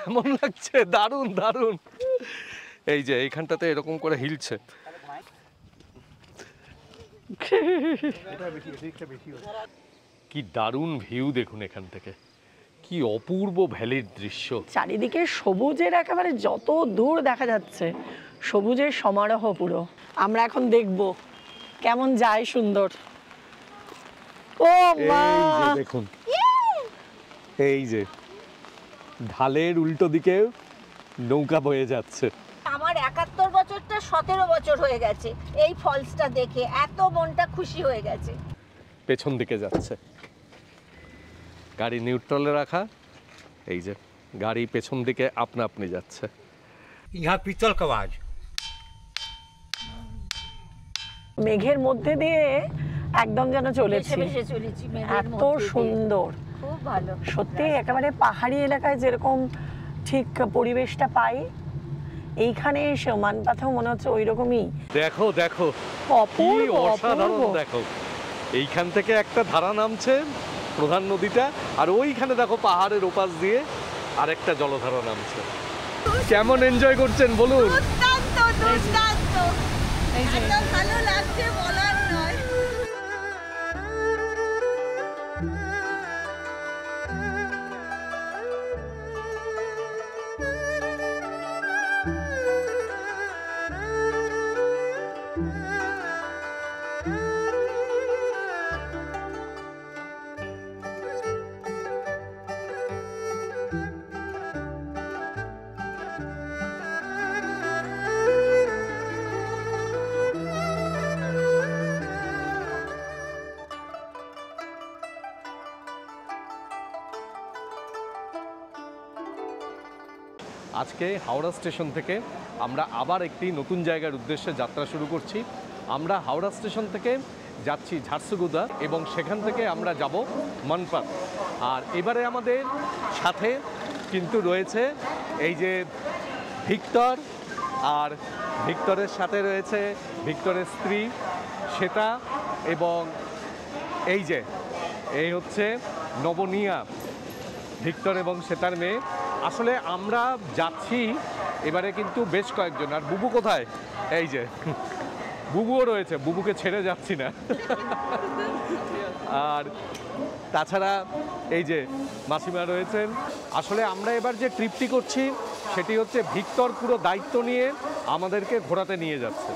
কেমন লাগছে? দারুণ দারুণ। এই যে এইখানটাতে এরকম করে হিলছে। কি দারুণ ভিউ দেখুন এখান থেকে, কি অপূর্ব ভ্যালির দৃশ্য। চারিদিকে সবুজের একেবারে যত দূর দেখা যাচ্ছে, সবুজের সমারোহ পুরো। আমরা এখন দেখব কেমন যায় সুন্দর। ও মা, দেখুন এই যে ঢালের উল্টো দিকে নৌকা বয়ে যাচ্ছে। আমার 71 বছরটা 17 বছর হয়ে গেছে এই ফলসটা দেখে, এত মনটা খুশি হয়ে গেছে। পেছন দিকে যাচ্ছে, গাড়ি নিউট্রালে রাখা, এই যে গাড়ি পেছন দিকে আপনা আপনি যাচ্ছে। यहाँ पीतल का आवाज। মেঘের মধ্যে দিয়ে একদম যেন চলেছি, এত সুন্দর, খুব ভালো। সত্যি একেবারে পাহাড়ি এলাকায় যেরকম ঠিক পরিবেশটা পাই, এইখানে এসে মানপাথেও মনে হচ্ছে ওই রকমই। দেখো দেখো কি অপূর্ব অসাধারণ, দেখো এইখান থেকে একটা ধারা নামছে প্রধান নদীটা, আর ওইখানে দেখো পাহাড়ের ওপাশ দিয়ে আরেকটা জলধারা নামছে। কেমন এনজয় করছেন বলুন? দুর্দান্ত দুর্দান্ত, এত ভালো লাগছে বলার নয়। আজকে হাওড়া স্টেশন থেকে আমরা আবার একটি নতুন জায়গার উদ্দেশ্যে যাত্রা শুরু করছি। আমরা হাওড়া স্টেশন থেকে যাচ্ছি ঝারসুগুদা এবং সেখান থেকে আমরা যাব মনপাত। আর এবারে আমাদের সাথে কিন্তু রয়েছে এই যে ভিক্টর, আর ভিক্টরের সাথে রয়েছে ভিক্টরের স্ত্রী শ্বেতা, এবং এই হচ্ছে নবনীয়া, ভিক্টর এবং শ্বেতার মেয়ে। আসলে আমরা যাচ্ছি এবারে কিন্তু বেশ কয়েকজন। আর বুবু কোথায়? এই যে বুবুও রয়েছে, বুবুকে ছেড়ে যাচ্ছি না। আর তাছাড়া এই যে মাসিমা রয়েছেন। আসলে আমরা এবার যে ট্রিপটি করছি সেটি হচ্ছে ভিক্টর পুরো দায়িত্ব নিয়ে আমাদেরকে ঘোরাতে নিয়ে যাচ্ছে।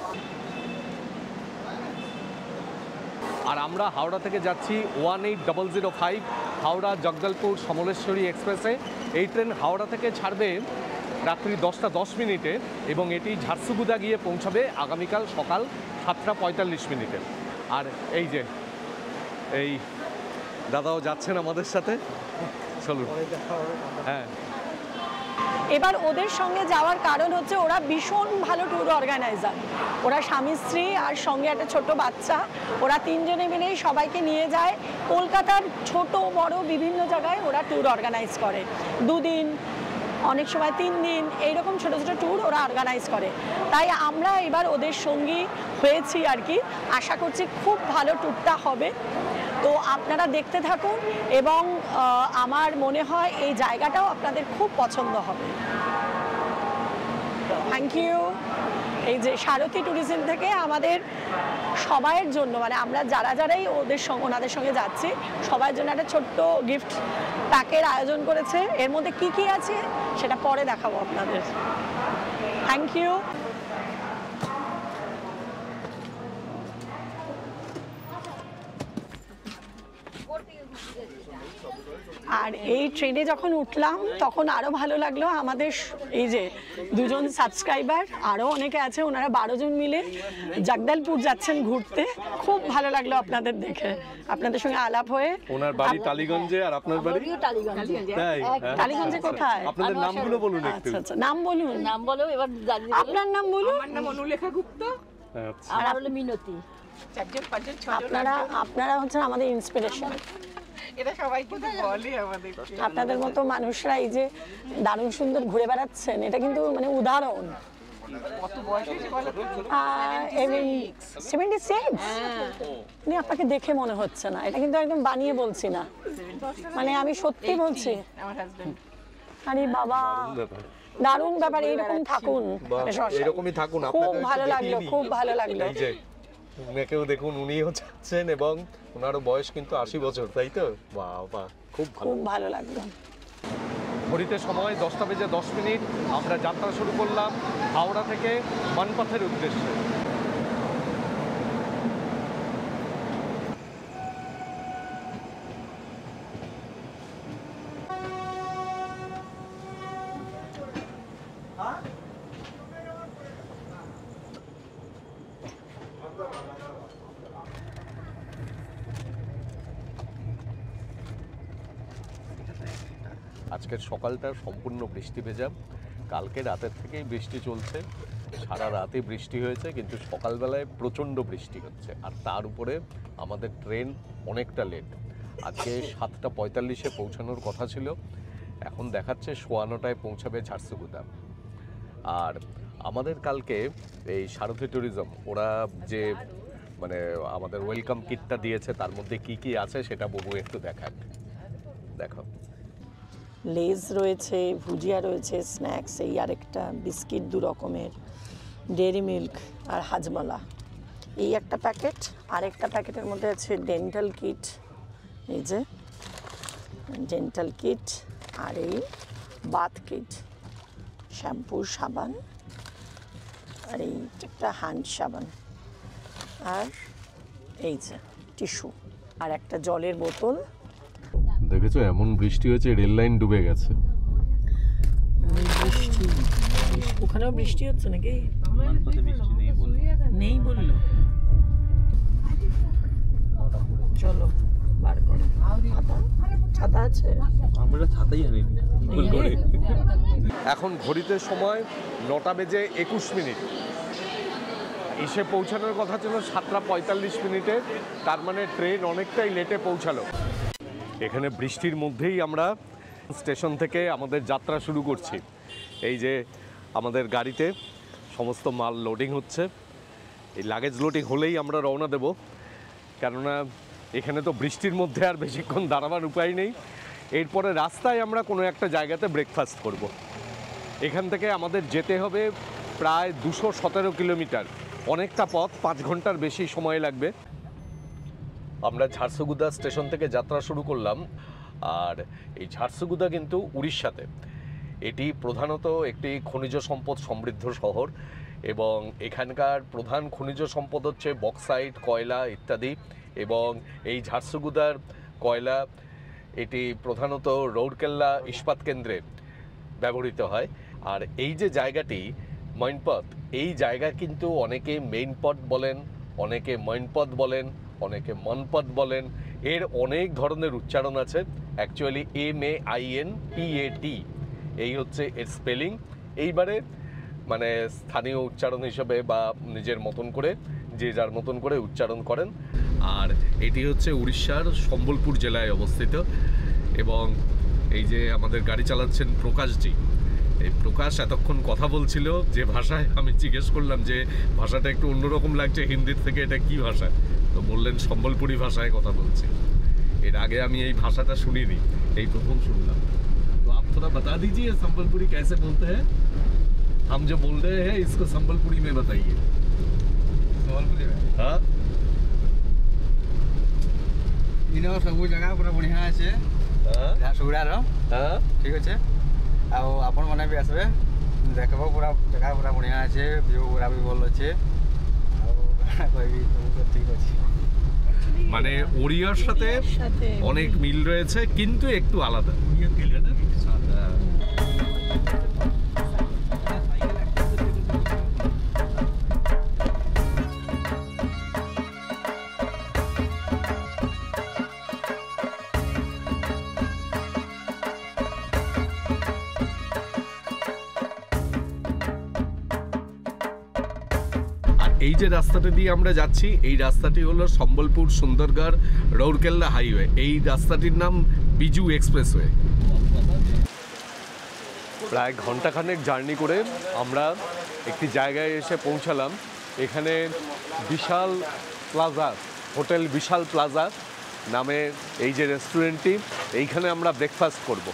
আর আমরা হাওড়া থেকে যাচ্ছি 18005 হাওড়া জগদলপুর সমলেশ্বরী এক্সপ্রেসে। এই ট্রেন হাওড়া থেকে ছাড়বে রাত্রি 10টা 10 মিনিটে এবং এটি ঝারসুগুদা গিয়ে পৌঁছাবে আগামীকাল সকাল 7টা 45 মিনিটে। আর এই যে এই দাদাও যাচ্ছেন আমাদের সাথে, চলুন। হ্যাঁ, এবার ওদের সঙ্গে যাওয়ার কারণ হচ্ছে ওরা ভীষণ ভালো ট্যুর অর্গানাইজার। ওরা স্বামী স্ত্রী আর সঙ্গে একটা ছোট বাচ্চা, ওরা তিনজনে মিলেই সবাইকে নিয়ে যায় কলকাতার ছোট বড় বিভিন্ন জায়গায়। ওরা ট্যুর অর্গানাইজ করে, 2 দিন, অনেক সময় 3 দিন, এইরকম ছোট ছোট ট্যুর ওরা অর্গানাইজ করে। তাই আমরা এবার ওদের সঙ্গী হয়েছি আর কি। আশা করছি খুব ভালো ট্যুরটা হবে। তো আপনারা দেখতে থাকুন এবং আমার মনে হয় এই জায়গাটাও আপনাদের খুব পছন্দ হবে। Thank you. এই যে সারথী ট্যুরিজম থেকে আমাদের সবাইয়ের জন্য, মানে আমরা যারাই ওনাদের সঙ্গে যাচ্ছি সবার জন্য একটা ছোট্ট গিফট প্যাকের আয়োজন করেছে। এর মধ্যে কি কি আছে সেটা পরে দেখাবো আপনাদের। Thank you. আর এই ট্রেনে যখন উঠলাম তখন আরও ভালো লাগলো। আমাদের এই যে 2জন সাবস্ক্রাইবার, আরও অনেকে আছে, ওনারা 12 জন মিলে জগদলপুর যাচ্ছেন ঘুরতে। খুব ভালো লাগলো আপনাদের দেখে, আপনাদের সঙ্গে আলাপ হয়ে। ওনার বাড়ি টালিগঞ্জে আর আপনার বাড়ি তাই? টালিগঞ্জে কোথায়? আপনাদের নামগুলো বলুন একটু। আচ্ছা আচ্ছা, নাম বলুন। নাম বলো এবার। আপনার নাম বলুন। আমার নাম অনুলেখা গুপ্ত। আচ্ছা, আর হলো মিনতি। 4জন 5জন 6জন। আপনারা হচ্ছেন আমাদের ইন্সপিরেশন। এটা সবাই কিন্তু বলে আমাদের। আপনাদের মতো মানুষরা এই যে দারুণ সুন্দর ঘুরে বেড়াচ্ছেন, এটা কিন্তু মানে উদাহরণ। কত বয়স হয়েছে বলো তো? 76। উনি আপনাকে দেখে মনে হচ্ছে না, এটা কিন্তু একদম বানিয়ে বলছি না, মানে আমি সত্যি বলছি। আমার হাজবেন্ড। আরে বাবা ব্যাপার। দারুণ ব্যাপার, এইরকম থাকুন। বাহ, শশা। এরকমই থাকুন। খুব আপনাদের ভালো একটু লাগলো, দেখিয়ে নিই। খুব ভালো লাগলো। এই যে উনাকেও দেখুন, উনিও যাচ্ছেন এবং ওনারও বয়স কিন্তু 80 বছর, তাই তো? বাবা, খুব ভালো। খুব ভালো লাগলো। ঘড়িতে সময় 10টা বেজে 10 মিনিট। আমরা যাত্রা শুরু করলাম হাওড়া থেকে মানপথের উদ্দেশ্যে। আজকের সকালটা সম্পূর্ণ বৃষ্টি ভেজা। কালকে রাতের থেকেই বৃষ্টি চলছে, সারা রাতে বৃষ্টি হয়েছে, কিন্তু সকালবেলায় প্রচণ্ড বৃষ্টি হচ্ছে। আর তার উপরে আমাদের ট্রেন অনেকটা লেট। আজকে 7:45-এ পৌঁছানোর কথা ছিল, এখন দেখাচ্ছে 9:15-টায় পৌঁছাবে ঝারসুগুদা। আর আমাদের কালকে এই সারথি ট্যুরিজম ওরা যে মানে আমাদের ওয়েলকাম কিটটা দিয়েছে, তার মধ্যে কি কি আছে সেটা বাবু একটু দেখান। দেখো, লেজ রয়েছে, ভুজিয়া রয়েছে, স্ন্যাক্স, এই আরেকটা বিস্কিট 2 রকমের, ডেয়ারি মিল্ক আর হাজমালা, এই একটা প্যাকেট। আরেকটা প্যাকেটের মধ্যে আছে ডেন্টাল কিট, এই যে ডেন্টাল কিট, আর এই বাথ কিট, শ্যাম্পু, সাবান, আর এই একটা হ্যান্ড সাবান, আর এই যে টিস্যু, আর একটা জলের বোতল। দেখেছো এমন বৃষ্টি হয়েছে, রেল লাইন ডুবে গেছে। ওখানেও বৃষ্টি হচ্ছে নাকি? নেই বললো। চলো বার করো। ছাতা আছে? আমরা ছাতাই আনিনি। এখন ঘড়িতে সময় 9টা বেজে 21 মিনিট। এসে পৌঁছানোর কথা ছিল 7:45 তার মানে ট্রেন অনেকটাই লেটে পৌঁছালো। এখানে বৃষ্টির মধ্যেই আমরা স্টেশন থেকে আমাদের যাত্রা শুরু করছি। এই যে আমাদের গাড়িতে সমস্ত মাল লোডিং হচ্ছে। এই লাগেজ লোডিং হলেই আমরা রওনা দেব, কেননা এখানে তো বৃষ্টির মধ্যে আর বেশিক্ষণ দাঁড়াবার উপায় নেই। এরপরে রাস্তায় আমরা কোনো একটা জায়গাতে ব্রেকফাস্ট করব। এখান থেকে আমাদের যেতে হবে প্রায় 217 কিলোমিটার, অনেকটা পথ, 5 ঘন্টার বেশি সময় লাগবে। আমরা ঝারসুগুদা স্টেশন থেকে যাত্রা শুরু করলাম। আর এই ঝারসুগুদা কিন্তু উড়িষ্যাতে। এটি প্রধানত একটি খনিজ সম্পদ সমৃদ্ধ শহর এবং এখানকার প্রধান খনিজ সম্পদ হচ্ছে বক্সাইট, কয়লা ইত্যাদি। এবং এই ঝারসুগুদার কয়লা এটি প্রধানত রৌরকেল্লা ইস্পাত কেন্দ্রে ব্যবহৃত হয়। আর এই যে জায়গাটি মৈনপথ, এই জায়গা কিন্তু অনেকে মেইনপথ বলেন, অনেকে মৈনপথ বলেন, অনেকে মনপথ বলেন। এর অনেক ধরনের উচ্চারণ আছে। অ্যাকচুয়ালি MAINPAT এই হচ্ছে এর স্পেলিং। এইবারে মানে স্থানীয় উচ্চারণ হিসেবে বা নিজের মতন করে যে যার মতন করে উচ্চারণ করেন। আর এটি হচ্ছে উড়িষ্যার সম্বলপুর জেলায় অবস্থিত। এবং এই যে আমাদের গাড়ি চালাচ্ছেন প্রকাশজি, এই প্রকাশ এতক্ষণ কথা বলছিল যে ভাষায়। আমি জিজ্ঞেস করলাম যে ভাষাটা একটু অন্যরকম লাগছে হিন্দির থেকে, এটা কি ভাষা? তো বললেন সম্বলপুরি ভাষায় কথা বলছি। এর আগে আমি এই ভাষাটা শুনিনি, এই প্রথম শুনলাম। তো आप थोड़ा बता दीजिए संबलपुरी कैसे बोलते हैं? हम जो बोल रहे हैं इसको संबलपुरी में बताइए। ସମ୍ବଲପୁରୀ हाँ ଇନ ସବୁ ଜାଗା ପୁରା ବଢ଼ିଆ ଅଛେ, हाँ ଝାରସୁଗୁଡ଼ାର। हाँ ଠିକ୍ ଅଛେ, ଆଉ ଆପଣମାନେ ବି ଆସିବେ, ଦେଖବ পুরা ଜାଗା ପୁରା ବଢ଼ିଆ ଅଛେ, ଭିଉ ଗୁଡ଼ା ବି ଭଲ ଅଛେ। ଆଉ କାଣା କହିବି, ସବୁ ତ ଠିକ୍ ଅଛି। মানে ওড়িয়ার সাথে অনেক মিল রয়েছে, কিন্তু একটু আলাদা। এই যে রাস্তাটা দিয়ে আমরা যাচ্ছি, এই রাস্তাটি হলো সম্বলপুর সুন্দরগড় রৌরকেল্লা হাইওয়ে। এই রাস্তাটির নাম বিজু এক্সপ্রেসওয়ে। প্রায় ঘন্টাখানেক জার্নি করে আমরা একটি জায়গায় এসে পৌঁছালাম। এখানে বিশাল প্লাজা, হোটেল বিশাল প্লাজা নামে এই যে রেস্টুরেন্টটি, এইখানে আমরা ব্রেকফাস্ট করব।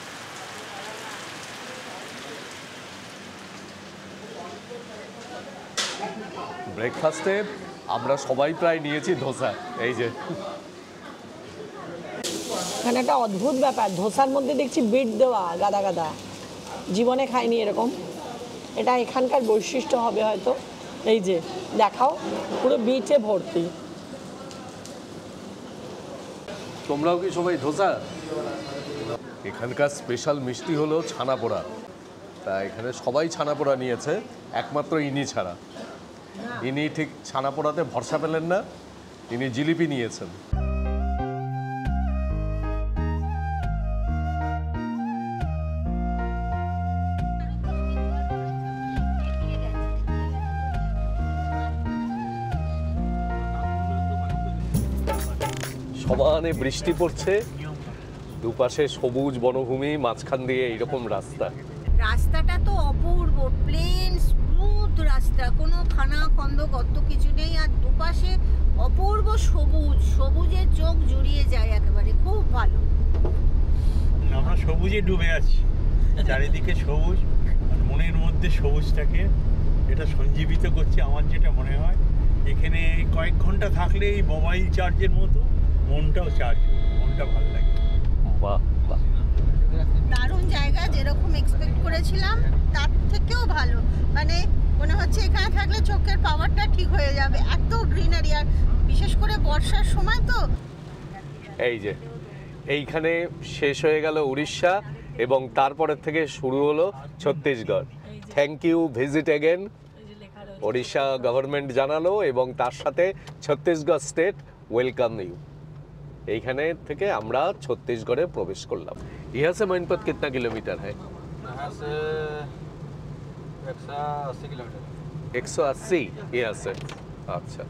ব্রেকফাস্টে আমরা সবাই প্রায় নিয়েছি ধোসা। এই যে এখানে একটা অদ্ভুত ব্যাপার, ধোসার মধ্যে দেখছি বিট দেওয়া গাদা গাদা, জীবনে খাইনি এরকম। এটা এখানকার বৈশিষ্ট্য হবে হয়তো। এই যে দেখাও, পুরো বিটে ভর্তি। তোমরাও কি সবাই ধোসা? এখানকার স্পেশাল মিষ্টি হলো ছানা পোড়া। তা এখানে সবাই ছানা পোড়া নিয়েছে, একমাত্র ইনি ছাড়া। ইনি ঠিক ছানা পোড়াতে ভরসা পেলেন না, ইনি জিলিপি নিয়েছেন। সমানে বৃষ্টি পড়ছে, দুপাশে সবুজ বনভূমি, মাঝখান দিয়ে এইরকম রাস্তা। রাস্তাটা তো অপূর্ব, প্লেন স্মুথ রাস্তা, কোনো খানা খন্দ গর্ত কিছু নেই, আর দুপাশে অপূর্ব সবুজ, সবুজের চোখ জুড়িয়ে যায় একেবারে, খুব ভালো। আমরা সবুজে ডুবে আছি, চারিদিকে সবুজ, আর মনের মধ্যে সবুজটাকে এটা সঞ্জীবিত করছে। আমার যেটা মনে হয় এখানে কয়েক ঘন্টা থাকলে এই মোবাইল চার্জের মতো মনটাও চার্জ, মনটা ভালো লাগে। বাহ বাহ, দারুণ জায়গা, যেরকম এক্সপেক্ট করেছিলাম তার থেকেও ভালো। মানে মনে হচ্ছে এখানে থাকলে চোখের পাওয়ারটা ঠিক হয়ে যাবে, এত গ্রিনারি, আর বিশেষ করে বর্ষার সময় তো। এই যে এইখানে শেষ হয়ে গেল উড়িষ্যা এবং তারপরের থেকে শুরু হলো Chhattisgarh. Thank you, visit again. Odisha government জানালো এবং তার সাথে ছত্তিশগড় স্টেট ওয়েলকাম ইউ। এইখানে থেকে আমরা ছত্তিশগড়ে প্রবেশ করলাম। यहाँ से मैनपत कितना किलोमीटर है? यहाँ से 180 किलोमीटर। 180 यहाँ से। আচ্ছা,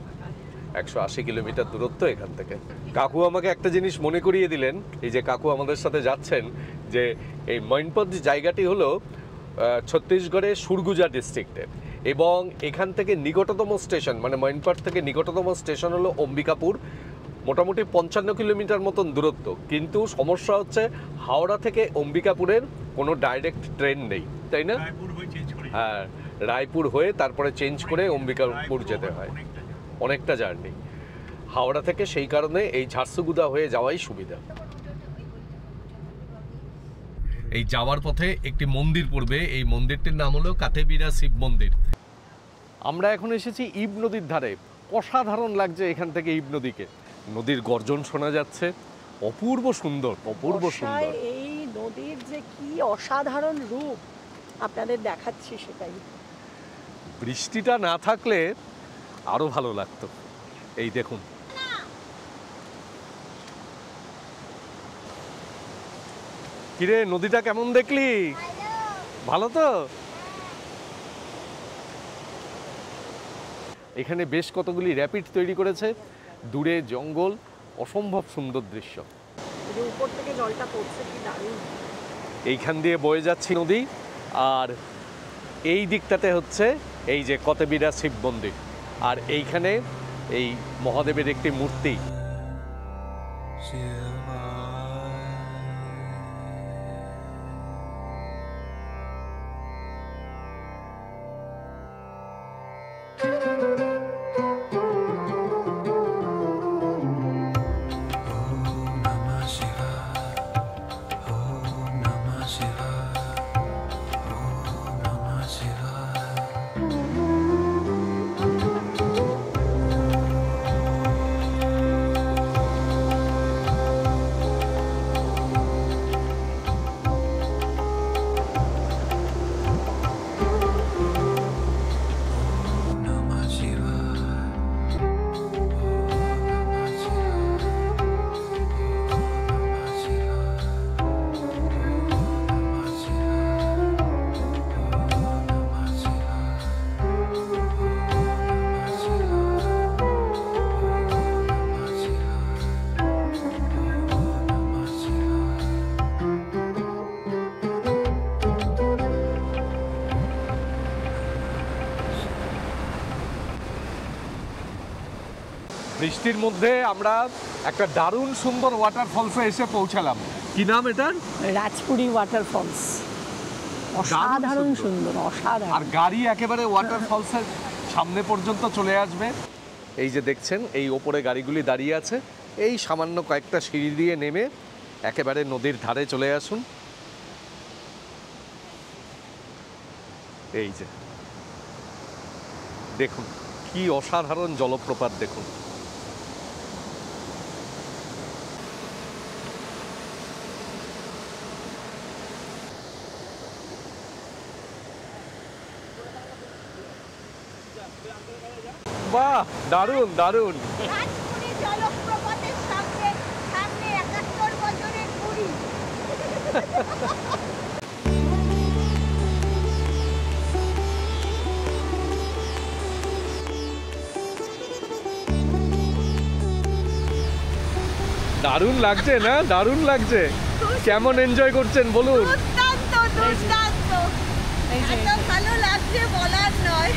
180 কিলোমিটার দূরত্ব এখান থেকে। কাকু আমাকে একটা জিনিস মনে করিয়ে দিলেন, এই যে কাকু আমাদের সাথে যাচ্ছেন, যে এই মৈনপত জায়গাটি হলো ছত্তিশগড়ের সুরগুজা ডিস্ট্রিক্টের, এবং এখান থেকে নিকটতম স্টেশন, মানে মৈনপত থেকে নিকটতম স্টেশন হলো অম্বিকাপুর, মোটামুটি 55 কিলোমিটার মতন দূরত্ব। কিন্তু সমস্যা হচ্ছে হাওড়া থেকে অম্বিকাপুরের কোনো ডাইরেক্ট ট্রেন নেই, তাই না? হ্যাঁ, রায়পুর হয়ে তারপরে চেঞ্জ করে অম্বিকাপুর যেতে হয়, অনেকটা জার্নি হাওড়া থেকে। সেই কারণে এই ঝারসুগুদা হয়ে যাওয়াই সুবিধা। এই যাওয়ার পথে একটি মন্দির পড়বে, এই মন্দিরটির নাম হলো কাতেবিরা শিব মন্দির। আমরা এখন এসেছি ইব নদীর ধারে। অসাধারণ লাগছে এখান থেকে ইব নদীকে, নদীর গর্জন শোনা যাচ্ছে, অপূর্ব সুন্দর, অপূর্ব সুন্দর। এই নদীর যে কি অসাধারণ রূপ আপনাদের দেখাচ্ছি, সেটাই। বৃষ্টিটা না থাকলে আরো ভালো লাগতো। এই দেখুন, কিরে নদীটা কেমন দেখলি? ভালো তো? এখানে বেশ কতগুলি র্যাপিড তৈরি করেছে, দূরে জঙ্গল, অসম্ভব সুন্দর দৃশ্য। উপর থেকে জলটা পড়ছে, কি দারুণ। এইখান দিয়ে বয়ে যাচ্ছে নদী, আর এই দিকটাতে হচ্ছে এই যে কতেবিরা শিব মন্দির, আর এইখানে এই মহাদেবের একটি মূর্তি। বৃষ্টির মধ্যে আমরা একটা দারুণ সুন্দর ওয়াটারফলসে এসে পৌঁছালাম। কি নাম এটার? রাজপুরি ওয়াটারফলস। অসাধারণ সুন্দর, অসাধারণ। আর গাড়ি একেবারে ওয়াটারফলসের সামনে পর্যন্ত চলে আসবে। এই যে দেখছেন এই ওপরে গাড়িগুলি দাঁড়িয়ে আছে, এই সামান্য কয়েকটা সিঁড়ি দিয়ে নেমে একেবারে নদীর ধারে চলে আসুন। এই যে দেখুন কি অসাধারণ জলপ্রপাত দেখুন। বাহ, দারুণ দারুণ। রাজপুরী জলপ্রপাতের সামনে 71 বছরের বুড়ি। দারুণ লাগছে না? দারুণ লাগছে। কেমন এনজয় করছেন বলুন? দুর্দান্ত দুর্দান্ত, এত ভালো লাগছে বলার নয়।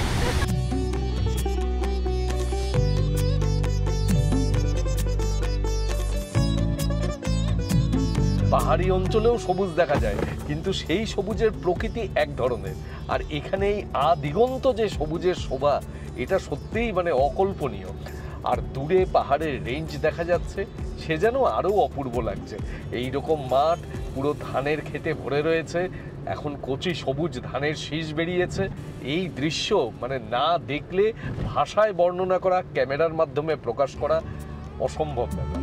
পাহাড়ি অঞ্চলেও সবুজ দেখা যায়, কিন্তু সেই সবুজের প্রকৃতি এক ধরনের, আর এখানেই আদিগন্ত যে সবুজের শোভা, এটা সত্যিই মানে অকল্পনীয়। আর দূরে পাহাড়ের রেঞ্জ দেখা যাচ্ছে, সে যেন আরও অপূর্ব লাগছে। এই রকম মাঠ পুরো ধানের খেতে ভরে রয়েছে, এখন কচি সবুজ ধানের শীষ বেরিয়েছে। এই দৃশ্য মানে না দেখলে ভাষায় বর্ণনা করা, ক্যামেরার মাধ্যমে প্রকাশ করা অসম্ভব ব্যাপার।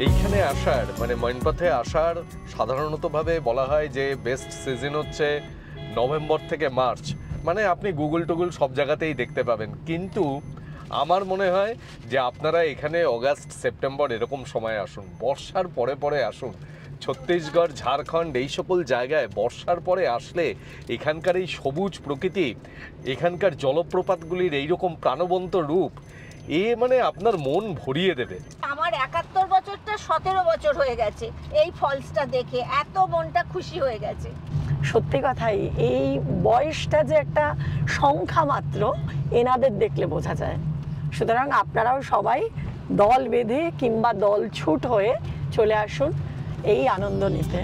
এইখানে আসার মানে মইনপাথে আসার সাধারণতভাবে বলা হয় যে বেস্ট সিজন হচ্ছে নভেম্বর থেকে মার্চ, মানে আপনি গুগল টুগল সব জায়গাতেই দেখতে পাবেন। কিন্তু আমার মনে হয় যে আপনারা এখানে অগাস্ট সেপ্টেম্বর এরকম সময় আসুন, বর্ষার পরে পরে আসুন। ছত্তিশগড়, ঝাড়খণ্ড এই সকল জায়গায় বর্ষার পরে আসলে এখানকার এই সবুজ প্রকৃতি, এখানকার জলপ্রপাতগুলির এইরকম প্রাণবন্ত রূপ, মানে আপনার মন ভরিয়ে দেবে। আমার 71 বছরটা 17 বছর হয়ে গেছে এই ফলসটা দেখে, এত মনটা খুশি হয়ে গেছে। সত্যি কথাই, এই বয়সটা যে একটা সংখ্যা মাত্র এনাদের দেখলে বোঝা যায়। সুতরাং আপনারাও সবাই দল বেঁধে কিংবা দল ছুট হয়ে চলে আসুন এই আনন্দ নিতে।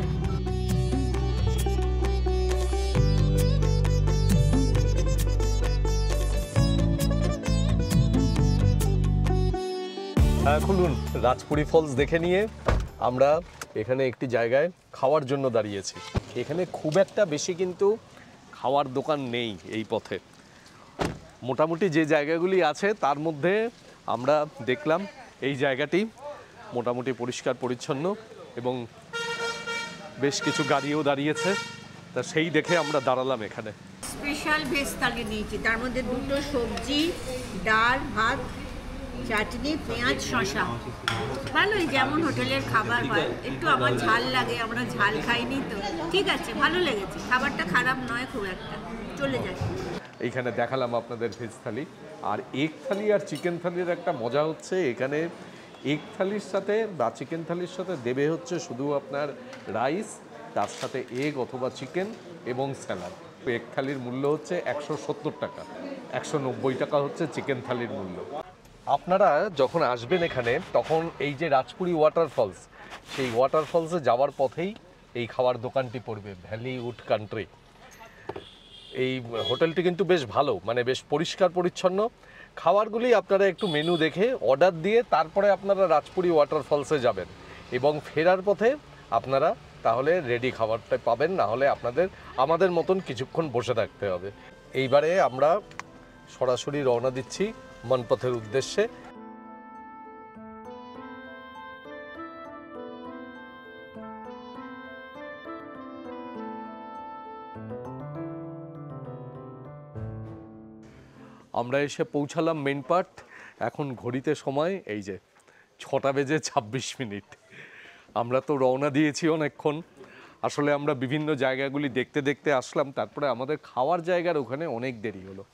খুলুন। রাজপুরী ফলস দেখে নিয়ে আমরা এখানে একটি জায়গায় খাওয়ার জন্য দাঁড়িয়েছি। এখানে খুব একটা বেশি কিন্তু খাওয়ার দোকান নেই এই পথে। মোটামুটি যে জায়গাগুলি আছে তার মধ্যে আমরা দেখলাম এই জায়গাটি মোটামুটি পরিষ্কার পরিচ্ছন্ন এবং বেশ কিছু গাড়িও দাঁড়িয়েছে, তা সেই দেখে আমরা দাঁড়ালাম এখানে। স্পেশাল ভেজ থালি নিয়েছি, তার মধ্যে দুটো সবজি, ডাল, ভাত, চাটনি, পেঁয়াজ, শসা। ভালোই, যেমন হোটেলের খাবার হয়। একটু আমার ঝাল লাগে, আমরা ঝাল খাইনি তো। ঠিক আছে, ভালো লেগেছে, খাবারটা খারাপ নয় খুব একটা, চলে যায়। এইখানে দেখালাম আপনাদের ভেজ থালি। আর এগ থালি আর চিকেন থালির একটা মজা হচ্ছে, এখানে এগ থালির সাথে বা চিকেন থালির সাথে দেবে হচ্ছে শুধু আপনার রাইস, তার সাথে এগ অথবা চিকেন এবং স্যালাড। এগ থালির মূল্য হচ্ছে 170 টাকা, 190 টাকা হচ্ছে চিকেন থালির মূল্য। আপনারা যখন আসবেন এখানে তখন এই যে রাজপুরী ওয়াটারফলস, সেই ওয়াটারফলসে যাওয়ার পথেই এই খাওয়ার দোকানটি পড়বে, ভ্যালি উড কান্ট্রি। এই হোটেলটি কিন্তু বেশ ভালো, মানে বেশ পরিষ্কার পরিচ্ছন্ন। খাবারগুলি আপনারা একটু মেনু দেখে অর্ডার দিয়ে তারপরে আপনারা রাজপুরী ওয়াটারফলসে যাবেন এবং ফেরার পথে আপনারা তাহলে রেডি খাবারটা পাবেন, না হলে আমাদের মতন কিছুক্ষণ বসে থাকতে হবে। এইবারে আমরা সরাসরি রওনা দিচ্ছি মনপথের উদ্দেশ্যে। আমরা এসে পৌঁছালাম মেনপাট। এখন ঘড়িতে সময় এই যে 6:26। আমরা তো রওনা দিয়েছি অনেকক্ষণ। আসলে আমরা বিভিন্ন জায়গাগুলি দেখতে দেখতে আসলাম, তারপরে আমাদের খাওয়ার জায়গার ওখানে অনেক দেরি হলো,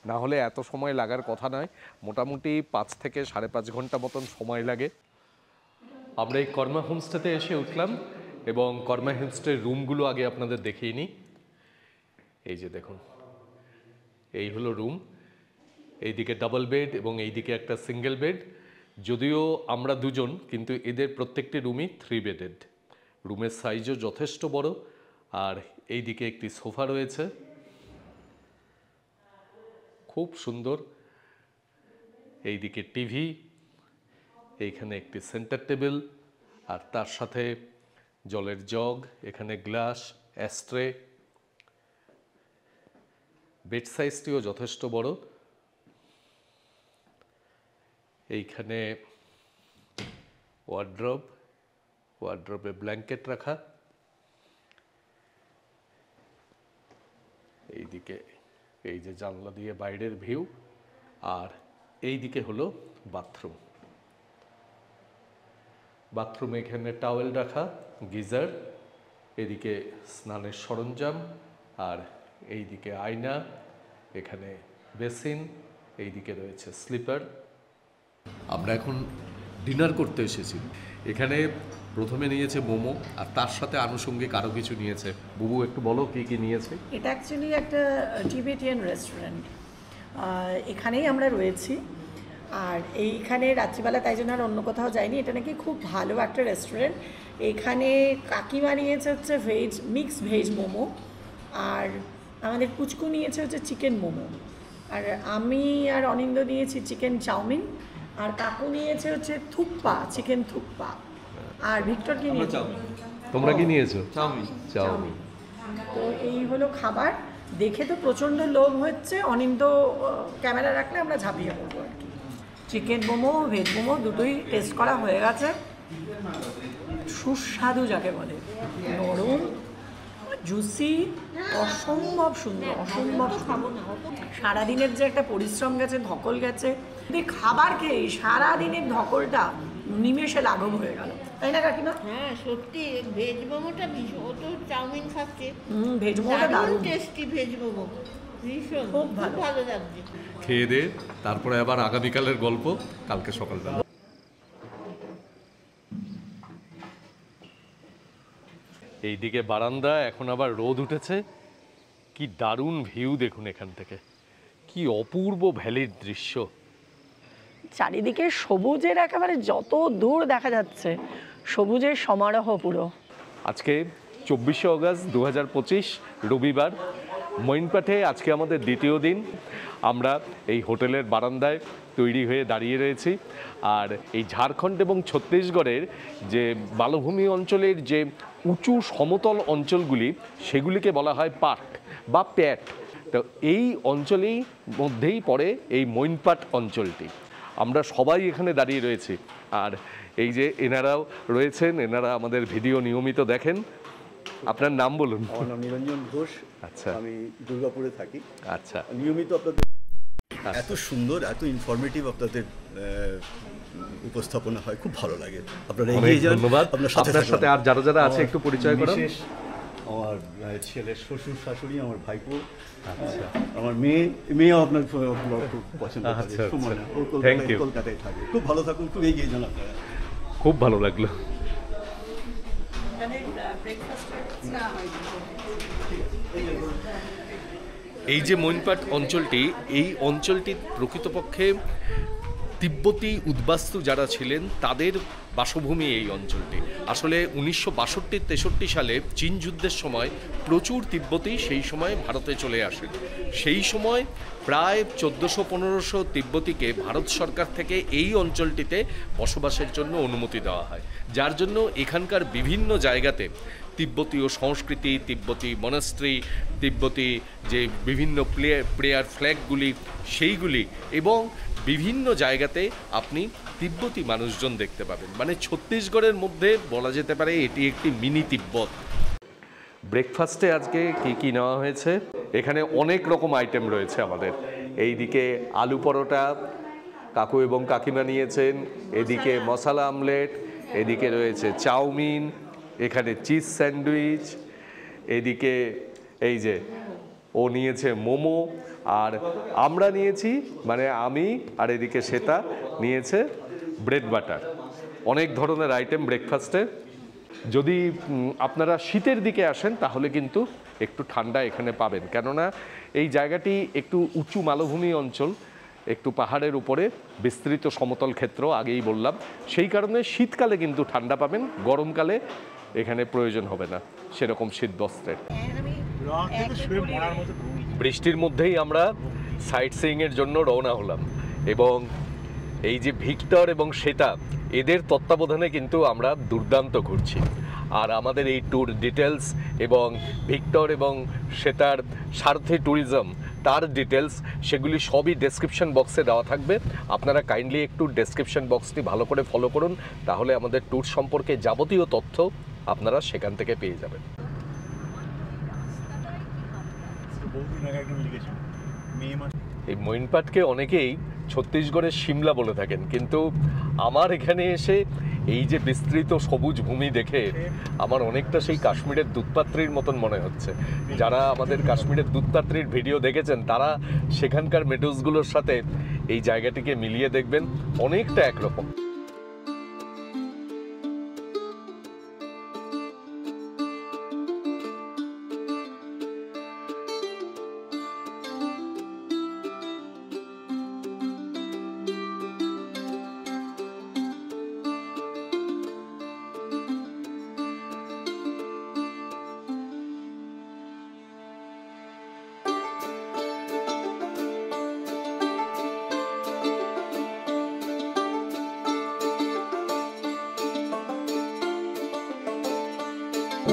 না হলে এত সময় লাগার কথা নয়। মোটামুটি 5 থেকে 5.5 ঘন্টা মতন সময় লাগে। আমরা এই কর্মা হোমস্টেতে এসে উঠলাম এবং কর্মা হোমস্টের রুমগুলো আগে আপনাদের দেখিয়ে নিই। এই যে দেখুন, এই হলো রুম। এইদিকে ডাবল বেড এবং এইদিকে একটা সিঙ্গেল বেড। যদিও আমরা দুজন, কিন্তু এদের প্রত্যেকটি রুমই 3 বেডেড। রুমের সাইজও যথেষ্ট বড়, আর এই দিকে একটি সোফা রয়েছে, খুব সুন্দর। এই দিকে টিভি, এইখানে একটি সেন্টার টেবিল, আর তার সাথে জলের জগ, এখানে গ্লাস, অ্যাস্ট্রে। বেড সাইজটিও যথেষ্ট বড়। এইখানে ওয়ার্ড্রবে ব্ল্যাঙ্কেট রাখা। এইদিকে এই যে জানলা দিয়ে বাইরের ভিউ, আর এই দিকে হলো বাথরুম। বাথরুমে এখানে টাওয়েল রাখা, গিজার, এদিকে স্নানের সরঞ্জাম, আর এইদিকে আয়না, এখানে বেসিন, এইদিকে রয়েছে স্লিপার। আমরা এখন ডিনার করতে এসেছি। এখানে প্রথমে নিয়েছে মোমো, আর তার সাথে আনুষঙ্গিক আরও কিছু নিয়েছে। বুবু, একটু বলো কি কি নিয়েছে। এটা অ্যাকচুয়ালি একটা টিবেটিয়ান রেস্টুরেন্ট, এখানেই আমরা রয়েছি। আর এইখানে রাত্রিবেলা তাই জন্য আর অন্য কোথাও যাইনি। এটা নাকি খুব ভালো একটা রেস্টুরেন্ট। এখানে কাকিমা নিয়েছে হচ্ছে মিক্স ভেজ মোমো, আর আমাদের পুচকু নিয়েছে হচ্ছে চিকেন মোমো, আর আমি আর অনিন্দ নিয়েছি চিকেন চাউমিন, আর কাকু নিয়েছে হচ্ছে থুপ্পা, চিকেন থুপ্পা, আর ভিক্টর কি নিয়েছে? তোমরা কি নিয়েছো? চাউমিন। তো এই হলো খাবার। দেখে তো প্রচণ্ড লোভ হচ্ছে। অনিন্দ ক্যামেরা রাখলে আমরা ঝাঁপিয়ে পড়বো আর কি। চিকেন মোমো, ভেজ মোমো দুটোই টেস্ট করা হয়ে গেছে। সুস্বাদু যাকে বলে, নরম, জুসি, অসম্ভব সুন্দর, অসম্ভব সুন্দর। সারাদিনের যে একটা পরিশ্রম গেছে, ধকল গেছে, খাবার খেয়ে সারাদিনের ধকলটা নিমেষে লাঘব হয়ে গেল, তাই না কাকিমা? হ্যাঁ সত্যি, ভেজ মোমোটা ভীষণ, ও তো চাউমিন খাচ্ছে, ভেজ মোমোটা দারুণ টেস্টি, ভেজ মোমো ভীষণ খুব ভালো লাগছে। খেয়ে দে, তারপরে আবার আগামীকালের গল্প কালকে সকালবেলা। এইদিকে বারান্দা, এখন আবার রোদ উঠেছে। কি দারুণ ভিউ দেখুন এখান থেকে, কি অপূর্ব ভ্যালির দৃশ্য। চারিদিকে সবুজের একেবারে যত দূর দেখা যাচ্ছে, সবুজের সমারোহ পুরো। আজকে 24শে অগস্ট 2025, রবিবার। মইনপাটে আজকে আমাদের দ্বিতীয় দিন। আমরা এই হোটেলের বারান্দায় তৈরি হয়ে দাঁড়িয়ে রয়েছি। আর এই ঝাড়খণ্ড এবং ছত্তিশগড়ের যে বালভূমি অঞ্চলের যে উঁচু সমতল অঞ্চলগুলি, সেগুলিকে বলা হয় পাট বা প্যাট। তো এই অঞ্চলেই মধ্যেই পড়ে এই মইনপাট অঞ্চলটি। আমরা সবাই এখানে দাঁড়িয়ে রয়েছি, আর এই যে এনারাও রয়েছেন, এনারা আমাদের ভিডিও নিয়মিত দেখেন। আপনার নাম বলুন। আমার নাম নিরঞ্জন ঘোষ। আচ্ছা, আমি দুর্গাপুরে থাকি। আচ্ছা, নিয়মিত আপনাদের এত সুন্দর, এত ইনফরমেটিভ আপনাদের উপস্থাপনা হয়, খুব ভালো লাগে। আপনারা এগিয়ে যান। ধন্যবাদ। আপনার সাথে আর যারা আছে একটু পরিচয় করুন। আমার ছেলের শ্বশুর শাশুড়ি, আমার ভাইপো, আচ্ছা, আমার মেয়েও আপনার খুব পছন্দ করে। আচ্ছা, সুমনা, ও থ্যাংক ইউ। কলকাতায় থাকে। খুব ভালো থাকুন, খুব এগিয়ে যান আপনারা। খুব ভালো লাগলো। এই যে মইনপাট অঞ্চলটি, এই অঞ্চলটি প্রকৃতপক্ষে তিব্বতী উদ্বাস্তু যারা ছিলেন তাদের বাসভূমি এই অঞ্চলটি। আসলে 1962-63 সালে চীন যুদ্ধের সময় প্রচুর তিব্বতী সেই সময় ভারতে চলে আসেন। সেই সময় প্রায় 1400-1500 তিব্বতীকে ভারত সরকার থেকে এই অঞ্চলটিতে বসবাসের জন্য অনুমতি দেওয়া হয়, যার জন্য এখানকার বিভিন্ন জায়গাতে তিব্বতীয় সংস্কৃতি, তিব্বতী মনাস্ট্রি, তিব্বতী যে বিভিন্ন প্রেয়ার ফ্ল্যাগগুলি সেইগুলি, এবং বিভিন্ন জায়গাতে আপনি তিব্বতী মানুষজন দেখতে পাবেন। মানে ছত্তিশগড়ের মধ্যে বলা যেতে পারে এটি একটি মিনি তিব্বত। ব্রেকফাস্টে আজকে কি নেওয়া হয়েছে? এখানে অনেক রকম আইটেম রয়েছে আমাদের। এইদিকে আলু পরোটা কাকু এবং কাকিমা নিয়েছেন, এদিকে মশলা আমলেট, এদিকে রয়েছে চাউমিন, এখানে চিজ স্যান্ডউইচ, এদিকে এই যে ও নিয়েছে মোমো, আর আমরা নিয়েছি, মানে আমি আর এদিকে শ্বেতা নিয়েছে ব্রেড বাটার। অনেক ধরনের আইটেম ব্রেকফাস্টে। যদি আপনারা শীতের দিকে আসেন তাহলে কিন্তু একটু ঠান্ডা এখানে পাবেন, কেননা এই জায়গাটি একটু উঁচু মালভূমি অঞ্চল। একটু পাহাড়ের উপরে বিস্তৃত সমতল ক্ষেত্র, আগেই বললাম, সেই কারণে শীতকালে কিন্তু ঠান্ডা পাবেন, গরমকালে এখানে প্রয়োজন হবে না সেরকম শীত বস্ত্রের। বৃষ্টির মধ্যেই আমরা সাইট সিইংয়ের জন্য রওনা হলাম এবং এই যে ভিক্টর এবং শ্বেতা, এদের তত্ত্বাবধানে কিন্তু আমরা দুর্দান্ত ঘুরছি। আর আমাদের এই ট্যুর ডিটেলস এবং ভিক্টর এবং শ্বেতার সারথি ট্যুরিজম তার ডিটেলস, সেগুলি সবই ডেসক্রিপশন বক্সে দেওয়া থাকবে। আপনারা কাইন্ডলি একটু ডেসক্রিপশন বক্সটি ভালো করে ফলো করুন, তাহলে আমাদের ট্যুর সম্পর্কে যাবতীয় তথ্য আপনারা সেখান থেকে পেয়ে যাবেন। এই মইনপাটকে অনেকেই ছত্তিশগড়ের সিমলা বলে থাকেন, কিন্তু আমার এখানে এসে এই যে বিস্তৃত সবুজ ভূমি দেখে আমার অনেকটা সেই কাশ্মীরের দুধপাত্রীর মতন মনে হচ্ছে। যারা আমাদের কাশ্মীরের দুধপাত্রীর ভিডিও দেখেছেন তারা সেখানকার মেডোজগুলোর সাথে এই জায়গাটিকে মিলিয়ে দেখবেন, অনেকটা একরকম।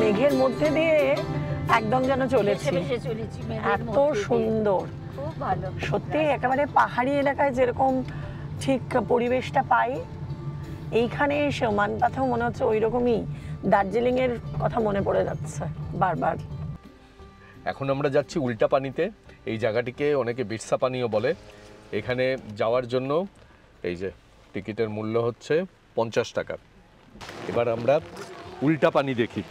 মেঘের মধ্যে দিয়ে একদম যেন চলেছি, এত সুন্দর, খুব ভালো। সত্যি একেবারে পাহাড়ি এলাকায় যেরকম ঠিক পরিবেশটা পাই, এইখানে এসে মানপাথেও মনে হচ্ছে ওই রকমই দার্জিলিংয়ের কথা মনে পড়ে যাচ্ছে বারবার। এখন আমরা যাচ্ছি উল্টা পানিতে। এই জায়গাটিকে অনেকে বিরসা পানিও বলে। এখানে যাওয়ার জন্য এই যে টিকিটের মূল্য হচ্ছে 50 টাকা। এবার আমরা উল্টা পানি দেখি,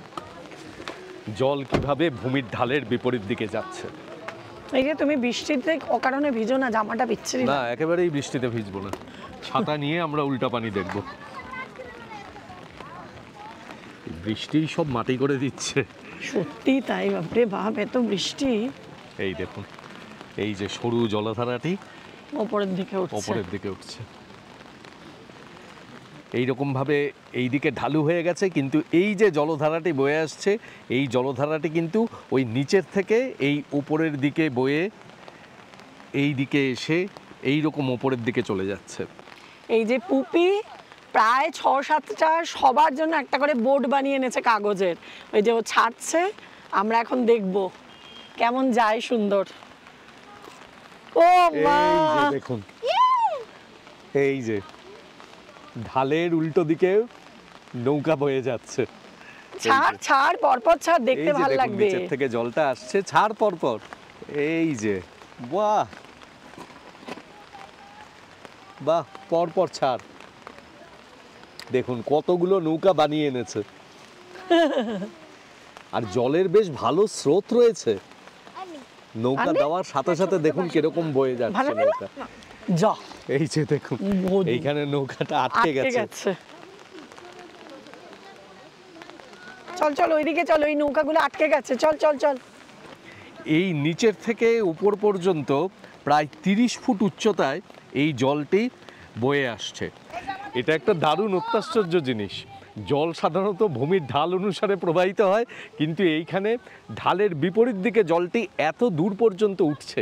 জল কিভাবে ভূমির ঢালের বিপরীত দিকে যাচ্ছে। এই যে তুমি বৃষ্টিতে অকারণে ভিজো না, জামাটা বিচ্ছিরি না, একেবারেই বৃষ্টিতে ভিজবো না, ছাতা নিয়ে আমরা উল্টা পানি দেখব। বৃষ্টি সব মাটি করে দিচ্ছে। সত্যি তাই, বাপরে বাপ, এত বৃষ্টি। এই দেখুন, এই যে সরু জলধারাটি ওপরের দিকে উঠছে। এইরকম ভাবে এই দিকে ঢালু হয়ে গেছে, কিন্তু এই যে জলধারাটি বয়ে আসছে, এই জলধারাটি কিন্তু ওই নিচের থেকে এই উপরের দিকে বয়ে এই দিকে এসে এই রকম উপরের দিকে চলে যাচ্ছে। এই যে পুপি প্রায় 6-7টা সবার জন্য একটা করে বোর্ড বানিয়ে এনেছে কাগজের, ওই যে ও ছাড়ছে, আমরা এখন দেখব কেমন যায়। সুন্দর। ও মা, দেখুন, এই যে ঢালের উল্টো দিকে নৌকা বয়ে যাচ্ছে। ছাড় পরপর ছাড়, দেখতে ভালো লাগবে। নিচের থেকে জলটা আসছে, ছাড় পরপর। এই যে বাহ বাহ, পরপর ছাড়। দেখুন কতগুলো নৌকা বানিয়ে এনেছে, আর জলের বেশ ভালো স্রোত রয়েছে। নৌকা দেওয়ার সাথে সাথে দেখুন কিরকম বয়ে যাচ্ছে নৌকা। এই যে দেখুন, এইখানে নৌকাটা আটকে গেছে। চল ওইদিকে চল, ওই নৌকাগুলো আটকে গেছে, চল। এই নিচের থেকে উপর পর্যন্ত প্রায় 30 ফুট উচ্চতায় এই জলটি বয়ে আসছে। এটা একটা দারুণ অত্যাশ্চর্য জিনিস। জল সাধারণত ভূমির ঢাল অনুসারে প্রবাহিত হয়, কিন্তু এইখানে ঢালের বিপরীত দিকে জলটি এত দূর পর্যন্ত উঠছে।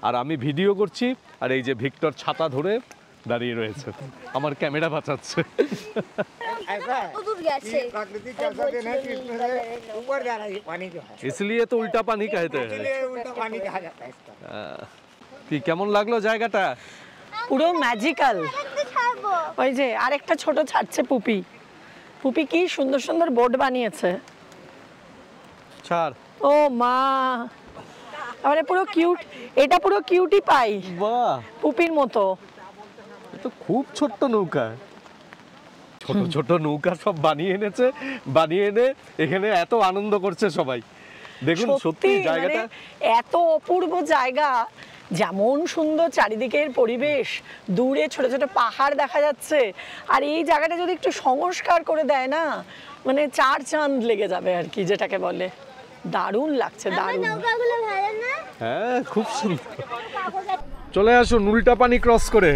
আর আমি ভিডিও করছি, আর এই যে ভিক্টর ছাতা ধরে দাঁড়িয়ে রয়েছে, আমার ক্যামেরা বাঁচাচ্ছে। इसलिए तो उल्टा पानी कहते हैं। কি কেমন লাগলো জায়গাটা? পুরো ম্যাজিক্যাল। ওই যে আরেকটা ছোট ছাড়ছে পুপি কি সুন্দর সুন্দর বোর্ড বানিয়েছে। ছাড়। ও মা, তাহলে পুরো কিউট, এটা পুরো কিউটি পাই। বাহ, পুপির মতো। তো খুব ছোট্ট নৌকা, ছোট নৌকা সব বানিয়ে এনেছে, বানিয়ে এনে এখানে এত আনন্দ করছে সবাই। দেখুন সত্যি জায়গাটা এত অপূর্ব জায়গা, যেমন সুন্দর চারিদিকের পরিবেশ, দূরে ছোট ছোট পাহাড় দেখা যাচ্ছে। আর এই জায়গাটা যদি একটু সংস্কার করে দেয় না, মানে 4 চাঁদ লেগে যাবে আর কি, যেটাকে বলে। দারুণ লাগছে, দারুণ। হ্যাঁ, খুব সুন্দর। চলে আসুন উল্টা পানি ক্রস করে।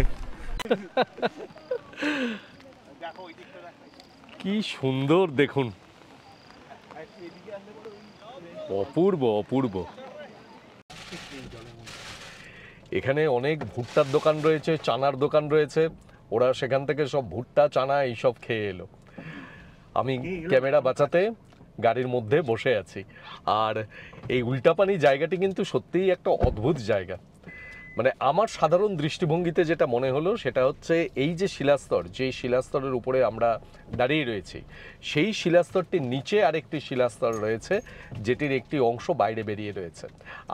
কি সুন্দর দেখুন, অপূর্ব অপূর্ব। এখানে অনেক ভুট্টার দোকান রয়েছে, চানার দোকান রয়েছে। ওরা সেখান থেকে সব ভুট্টা চানা এইসব খেয়ে এলো। আমি ক্যামেরা বাঁচাতে গাড়ির মধ্যে বসে আছি। আর এই উল্টাপানি জায়গাটি কিন্তু সত্যিই একটা অদ্ভুত জায়গা। মানে আমার সাধারণ দৃষ্টিভঙ্গিতে যেটা মনে হলো সেটা হচ্ছে এই যে শিলাস্তর, যেই শিলাস্তরের উপরে আমরা দাঁড়িয়ে রয়েছি, সেই শিলাস্তরটির নিচে আরেকটি শিলাস্তর রয়েছে, যেটির একটি অংশ বাইরে বেরিয়ে রয়েছে।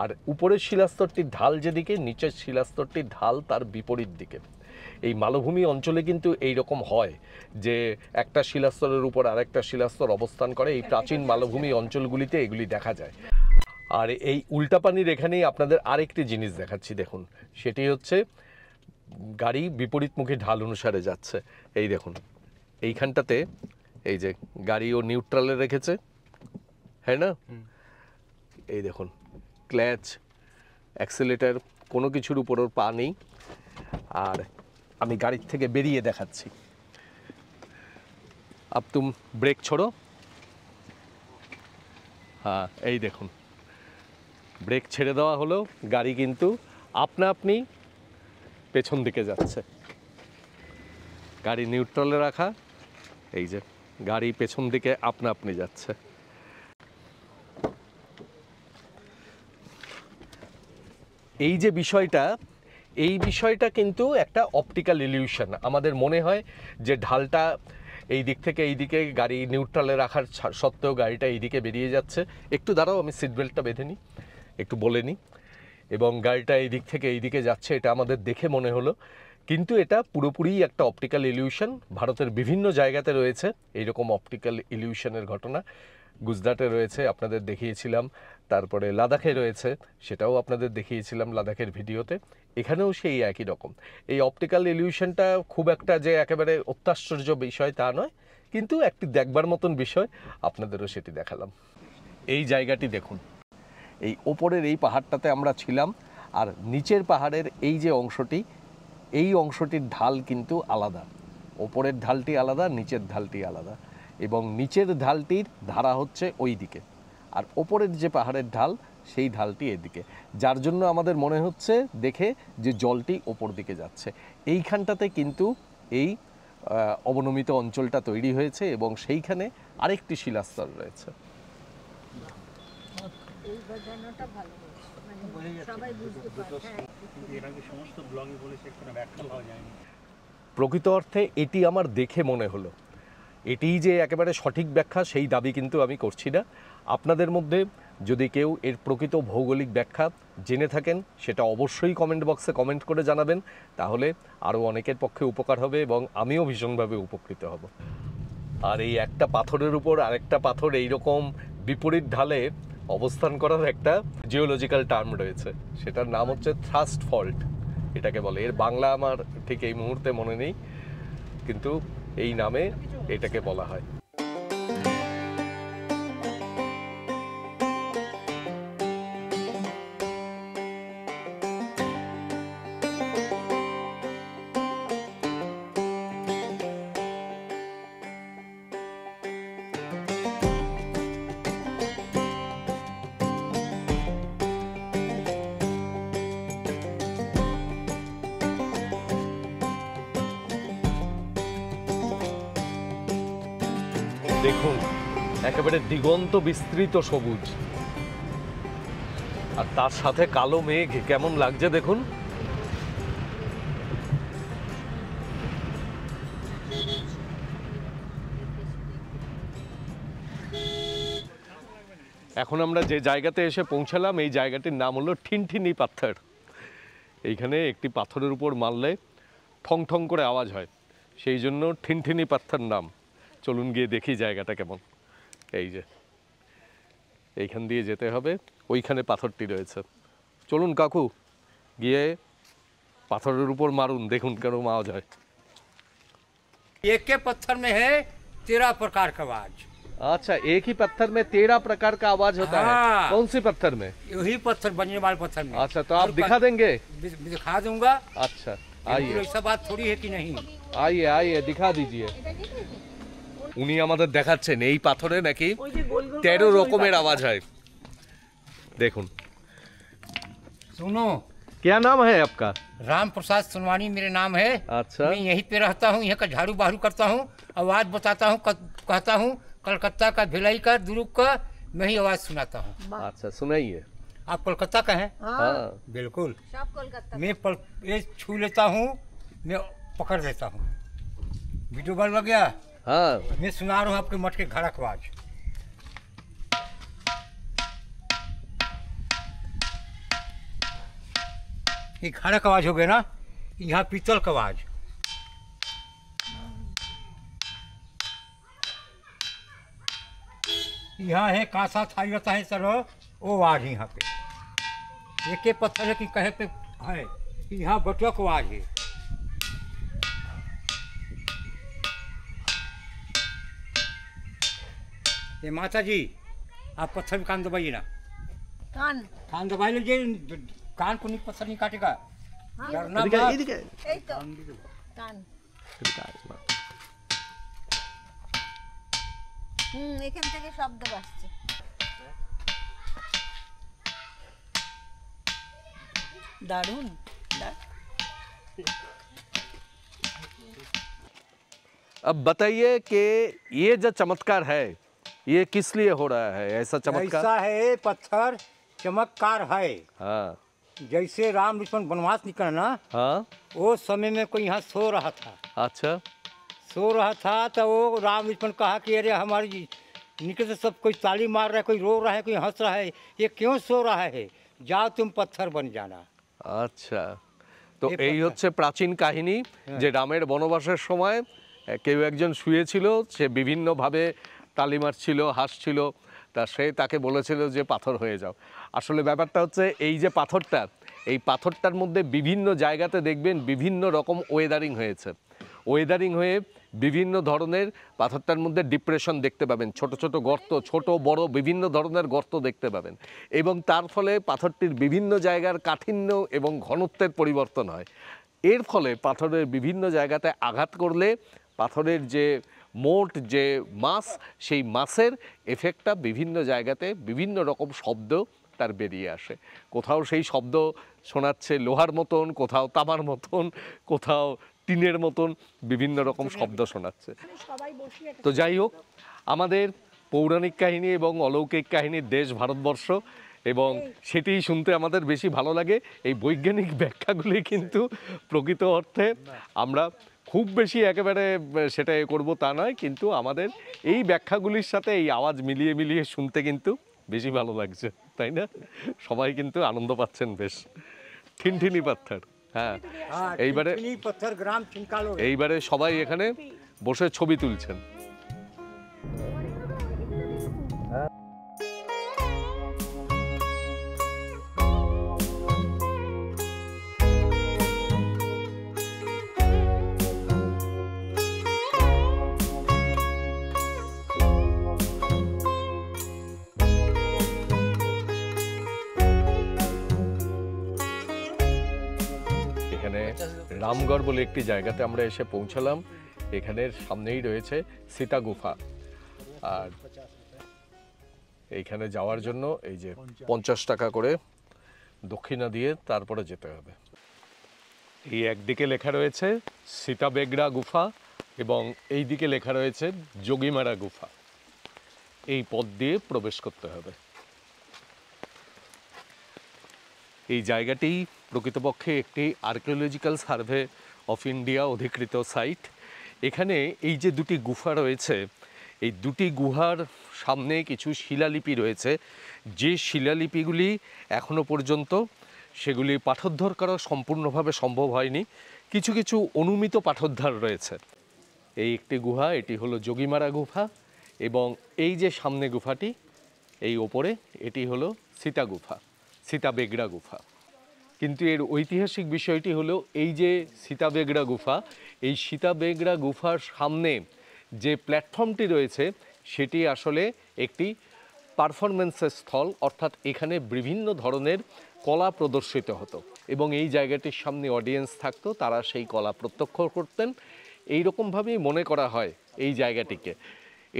আর উপরের শিলাস্তরটির ঢাল যেদিকে, নিচের শিলাস্তরটির ঢাল তার বিপরীত দিকে। এই মালভূমি অঞ্চলে কিন্তু এই রকম হয় যে একটা শিলাস্তরের উপর আরেকটা শিলাস্তর অবস্থান করে। এই প্রাচীন মালভূমি অঞ্চলগুলিতে এগুলি দেখা যায়। আর এই উল্টাপানির এখানেই আপনাদের আরেকটি জিনিস দেখাচ্ছি, দেখুন। সেটি হচ্ছে গাড়ি বিপরীতমুখী ঢাল অনুসারে যাচ্ছে। এই দেখুন এইখানটাতে এই যে গাড়িও নিউট্রালে রেখেছে, হ্যাঁ না? এই দেখুন ক্ল্যাচ, অ্যাক্সিলেটার কোনো কিছুর উপর ওর পা নেই। আর আমি গাড়ির থেকে বেরিয়ে দেখাচ্ছি। আপ তুম ব্রেক ছোড়ো। হ্যাঁ এই দেখুন, ব্রেক ছেড়ে দেওয়া হলো, গাড়ি কিন্তু আপনা আপনি পেছন দিকে যাচ্ছে। গাড়ি নিউট্রালে রাখা, এই যে গাড়ি পেছন দিকে আপনা আপনি যাচ্ছে। এই যে বিষয়টা, এই বিষয়টা কিন্তু একটা অপটিক্যাল ইলিউশন। আমাদের মনে হয় যে ঢালটা এই দিক থেকে এই দিকে, গাড়ি নিউট্রালে রাখার সত্ত্বেও গাড়িটা এই দিকে বেরিয়ে যাচ্ছে। একটু দাঁড়াও, আমি সিট বেল্টটা বেঁধে নিই, একটু বলে নিই। এবং গাড়িটা এই দিক থেকে এই দিকে যাচ্ছে, এটা আমাদের দেখে মনে হলো, কিন্তু এটা পুরোপুরিই একটা অপটিক্যাল ইলিউশন। ভারতের বিভিন্ন জায়গাতে রয়েছে এইরকম অপটিক্যাল ইলিউশনের ঘটনা। গুজরাটে রয়েছে, আপনাদের দেখিয়েছিলাম। তারপরে লাদাখে রয়েছে, সেটাও আপনাদের দেখিয়েছিলাম লাদাখের ভিডিওতে। এখানেও সেই একই রকম। এই অপটিক্যাল ইলিউশনটা খুব একটা যে একেবারে অত্যাশ্চর্য বিষয় তা নয়, কিন্তু একটি দেখবার মতন বিষয়, আপনাদেরও সেটি দেখালাম। এই জায়গাটি দেখুন, এই ওপরের এই পাহাড়টাতে আমরা ছিলাম, আর নিচের পাহাড়ের এই যে অংশটি, এই অংশটির ঢাল কিন্তু আলাদা। ওপরের ঢালটি আলাদা, নিচের ঢালটি আলাদা। এবং নিচের ঢালটির ধারা হচ্ছে ওই দিকে, আর ওপরের যে পাহাড়ের ঢাল সেই ঢালটি এদিকে, যার জন্য আমাদের মনে হচ্ছে দেখে যে জলটি ওপর দিকে যাচ্ছে। এইখানটাতে কিন্তু এই অবনমিত অঞ্চলটা তৈরি হয়েছে এবং সেইখানে আরেকটি শিলাস্তর রয়েছে। প্রকৃত অর্থে এটি আমার দেখে মনে হলো। এটিই যে একেবারে সঠিক ব্যাখ্যা সেই দাবি কিন্তু আমি করছি না। আপনাদের মধ্যে যদি কেউ এর প্রকৃত ভৌগোলিক ব্যাখ্যা জেনে থাকেন, সেটা অবশ্যই কমেন্ট বক্সে কমেন্ট করে জানাবেন। তাহলে আরও অনেকের পক্ষে উপকার হবে এবং আমিও ভীষণভাবে উপকৃত হব। আর এই একটা পাথরের উপর আরেকটা পাথর এইরকম বিপরীত ঢালে অবস্থান করার একটা জিওলজিক্যাল টার্ম রয়েছে, সেটার নাম হচ্ছে থ্রাস্ট ফল্ট এটাকে বলে। এর বাংলা আমার ঠিক এই মুহূর্তে মনে নেই, কিন্তু এই নামে এটাকে বলা হয়। দেখুন একেবারে দিগন্ত বিস্তৃত সবুজ, আর তার সাথে কালো মেঘ কেমন লাগছে দেখুন। এখন আমরা যে জায়গাতে এসে পৌঁছালাম, এই জায়গাটির নাম হলো ঠিনঠিনি পাথর। এইখানে একটি পাথরের উপর মারলে ঠং ঠং করে আওয়াজ হয়, সেই জন্য ঠিনঠিনি পাথর নাম। চলুন গিয়ে দেখি জায়গাটা কেমন। এই যে এইখান দিয়ে যেতে হবে, ওইখানে পাথরটি রয়েছে। চলুন কাকু গিয়ে পাথরের উপর মারুন, দেখুন কেন আওয়াজ হয়। एक के पत्थर में है 13 प्रकार का आवाज। अच्छा, एक ही पत्थर में 13 प्रकार का आवाज होता है। हाँ। कौन से पत्थर में? यही पत्थर बनने वाले पत्थर में। अच्छा, तो आप दिखा देंगे? दिखा दूंगा। अच्छा, आइए। ऐसा बात थोड़ी है कि नहीं। आइए आइए, दिखा दीजिए। উনি আমাদের দেখাচ্ছেন এই পাথরে নাকি 13 রকমের আওয়াজ হয়। দেখুন। सुनो, क्या नाम है आपका? राम प्रसाद सुनवानी मेरे नाम है। अच्छा। मैं यहीं पे रहता हूँ, यहाँ का झाड़ू बहारू करता हूँ, आवाज़ बताता हूँ, कहता हूँ कलकत्ता का, भिलाई का, दुरुक का, मैं ही आवाज़ सुनाता हूँ। अच्छा, सुनाइए। आप कोलकाता का हैं? हाँ, बिल्कुल। सब कोलकाता मैं ये छू लेता हूँ, मैं पकड़ लेता हूँ। वीडियो बन लग गया। हाँ, मैं सुना रहा हूँ आपके मठ के घर की आवाज़। ये घर का आवाज़ हो गया ना, यहाँ पीतल का आवाज़। यहाँ है कांसा थाली रहता है सर, वो आवाज़ है यहाँ पे। एक एक पत्थर है कि कहे पे है, यहाँ बटुआ को आवाज़ है। ये माता जी, आप पत्थर में कान दबाइए ना। कान दबाई लीजिए, कान को नहीं, पत्थर नहीं काटेगा। डरना मत। এই তো কান এখান থেকে শব্দ আসছে। দারুণ। अब बताइए कि ये जो चमत्कार है ये किस लिए हो रहा है? ऐसा चमत्कार? ऐसा है, पत्थर चमत्कार है। हाँ जैसे राम लक्ष्मण वनवास निकला ना, हाँ, वो समय में कोई यहाँ सो रहा था। अच्छा, सो रहा था तो वो राम लक्ष्मण कहा कि अरे हमारी निकल से सब कोई ताली मार रहा है, कोई रो रहा है, कोई हंस रहा है, ये क्यों सो रहा है? जाओ तुम पत्थर बन जाना। আচ্ছা, তো এই এই কথা। হচ্ছে প্রাচীন কাহিনী যে রামের বনবাসের সময় কেউ একজন শুয়েছিল, সে বিভিন্নভাবে তালি মারছিল, হাসছিল, তা সে তাকে বলেছিল যে পাথর হয়ে যাও। আসলে ব্যাপারটা হচ্ছে এই যে পাথরটা, এই পাথরটার মধ্যে বিভিন্ন জায়গাতে দেখবেন বিভিন্ন রকম ওয়েদারিং হয়েছে। ওয়েদারিং হয়ে বিভিন্ন ধরনের পাথরটার মধ্যে ডিপ্রেশন দেখতে পাবেন, ছোট ছোট গর্ত, ছোট বড় বিভিন্ন ধরনের গর্ত দেখতে পাবেন, এবং তার ফলে পাথরটির বিভিন্ন জায়গার কাঠিন্য এবং ঘনত্বের পরিবর্তন হয়। এর ফলে পাথরের বিভিন্ন জায়গাতে আঘাত করলে পাথরের যে মোট যে মাস, সেই মাসের এফেক্টটা বিভিন্ন জায়গাতে বিভিন্ন রকম শব্দ তার বেরিয়ে আসে। কোথাও সেই শব্দ শোনাচ্ছে লোহার মতন, কোথাও তামার মতন, কোথাও টিনের মতন, বিভিন্ন রকম শব্দ শোনাচ্ছে। তো যাই হোক, আমাদের পৌরাণিক কাহিনী এবং অলৌকিক কাহিনীর দেশ ভারতবর্ষ, এবং সেটিই শুনতে আমাদের বেশি ভালো লাগে। এই বৈজ্ঞানিক ব্যাখ্যাগুলি কিন্তু প্রকৃত অর্থে আমরা খুব বেশি একেবারে সেটা করব তা নয়, কিন্তু আমাদের এই ব্যাখ্যাগুলির সাথে এই আওয়াজ মিলিয়ে মিলিয়ে শুনতে কিন্তু বেশি ভালো লাগছে, তাই না? সবাই কিন্তু আনন্দ পাচ্ছেন বেশ। ঠিনঠিনি পাথর, হ্যাঁ, এইবারে पत्थर ग्राम छिनकालो। এইবারে সবাই এখানে বসে ছবি তুলছেন। এখানে রামগড় বলে একটি জায়গাতে আমরা এসে পৌঁছালাম। এখানের সামনেই রয়েছে সীতা গুফা, আর এইখানে যাওয়ার জন্য এই যে 50 টাকা করে দক্ষিণা দিয়ে তারপরে যেতে হবে। এই একদিকে লেখা রয়েছে সীতা বেগড়া গুফা এবং এই দিকে লেখা রয়েছে যোগীমারা গুফা। এই পথ দিয়ে প্রবেশ করতে হবে। এই জায়গাটি প্রকৃতপক্ষে একটি আর্কিওলজিক্যাল সার্ভে অফ ইন্ডিয়া অধিকৃত সাইট। এখানে এই যে দুটি গুফা রয়েছে, এই দুটি গুহার সামনে কিছু শিলালিপি রয়েছে, যে শিলালিপিগুলি এখনো পর্যন্ত সেগুলি পাঠোদ্ধার করা সম্পূর্ণভাবে সম্ভব হয়নি। কিছু কিছু অনুমিত পাঠোদ্ধার রয়েছে। এই একটি গুহা, এটি হলো যোগীমারা গুফা, এবং এই যে সামনে গুফাটি এই ওপরে, এটি হলো সীতা গুফা, সীতা বেগড়া গুফা। কিন্তু এর ঐতিহাসিক বিষয়টি হলো এই যে সীতা বেগড়া গুফা, এই সীতা বেগড়া গুফার সামনে যে প্ল্যাটফর্মটি রয়েছে সেটি আসলে একটি পারফরমেন্সের স্থল, অর্থাৎ এখানে বিভিন্ন ধরনের কলা প্রদর্শিত হতো এবং এই জায়গাটির সামনে অডিয়েন্স থাকতো, তারা সেই কলা প্রত্যক্ষ করতেন। এই রকমভাবেই মনে করা হয় এই জায়গাটিকে।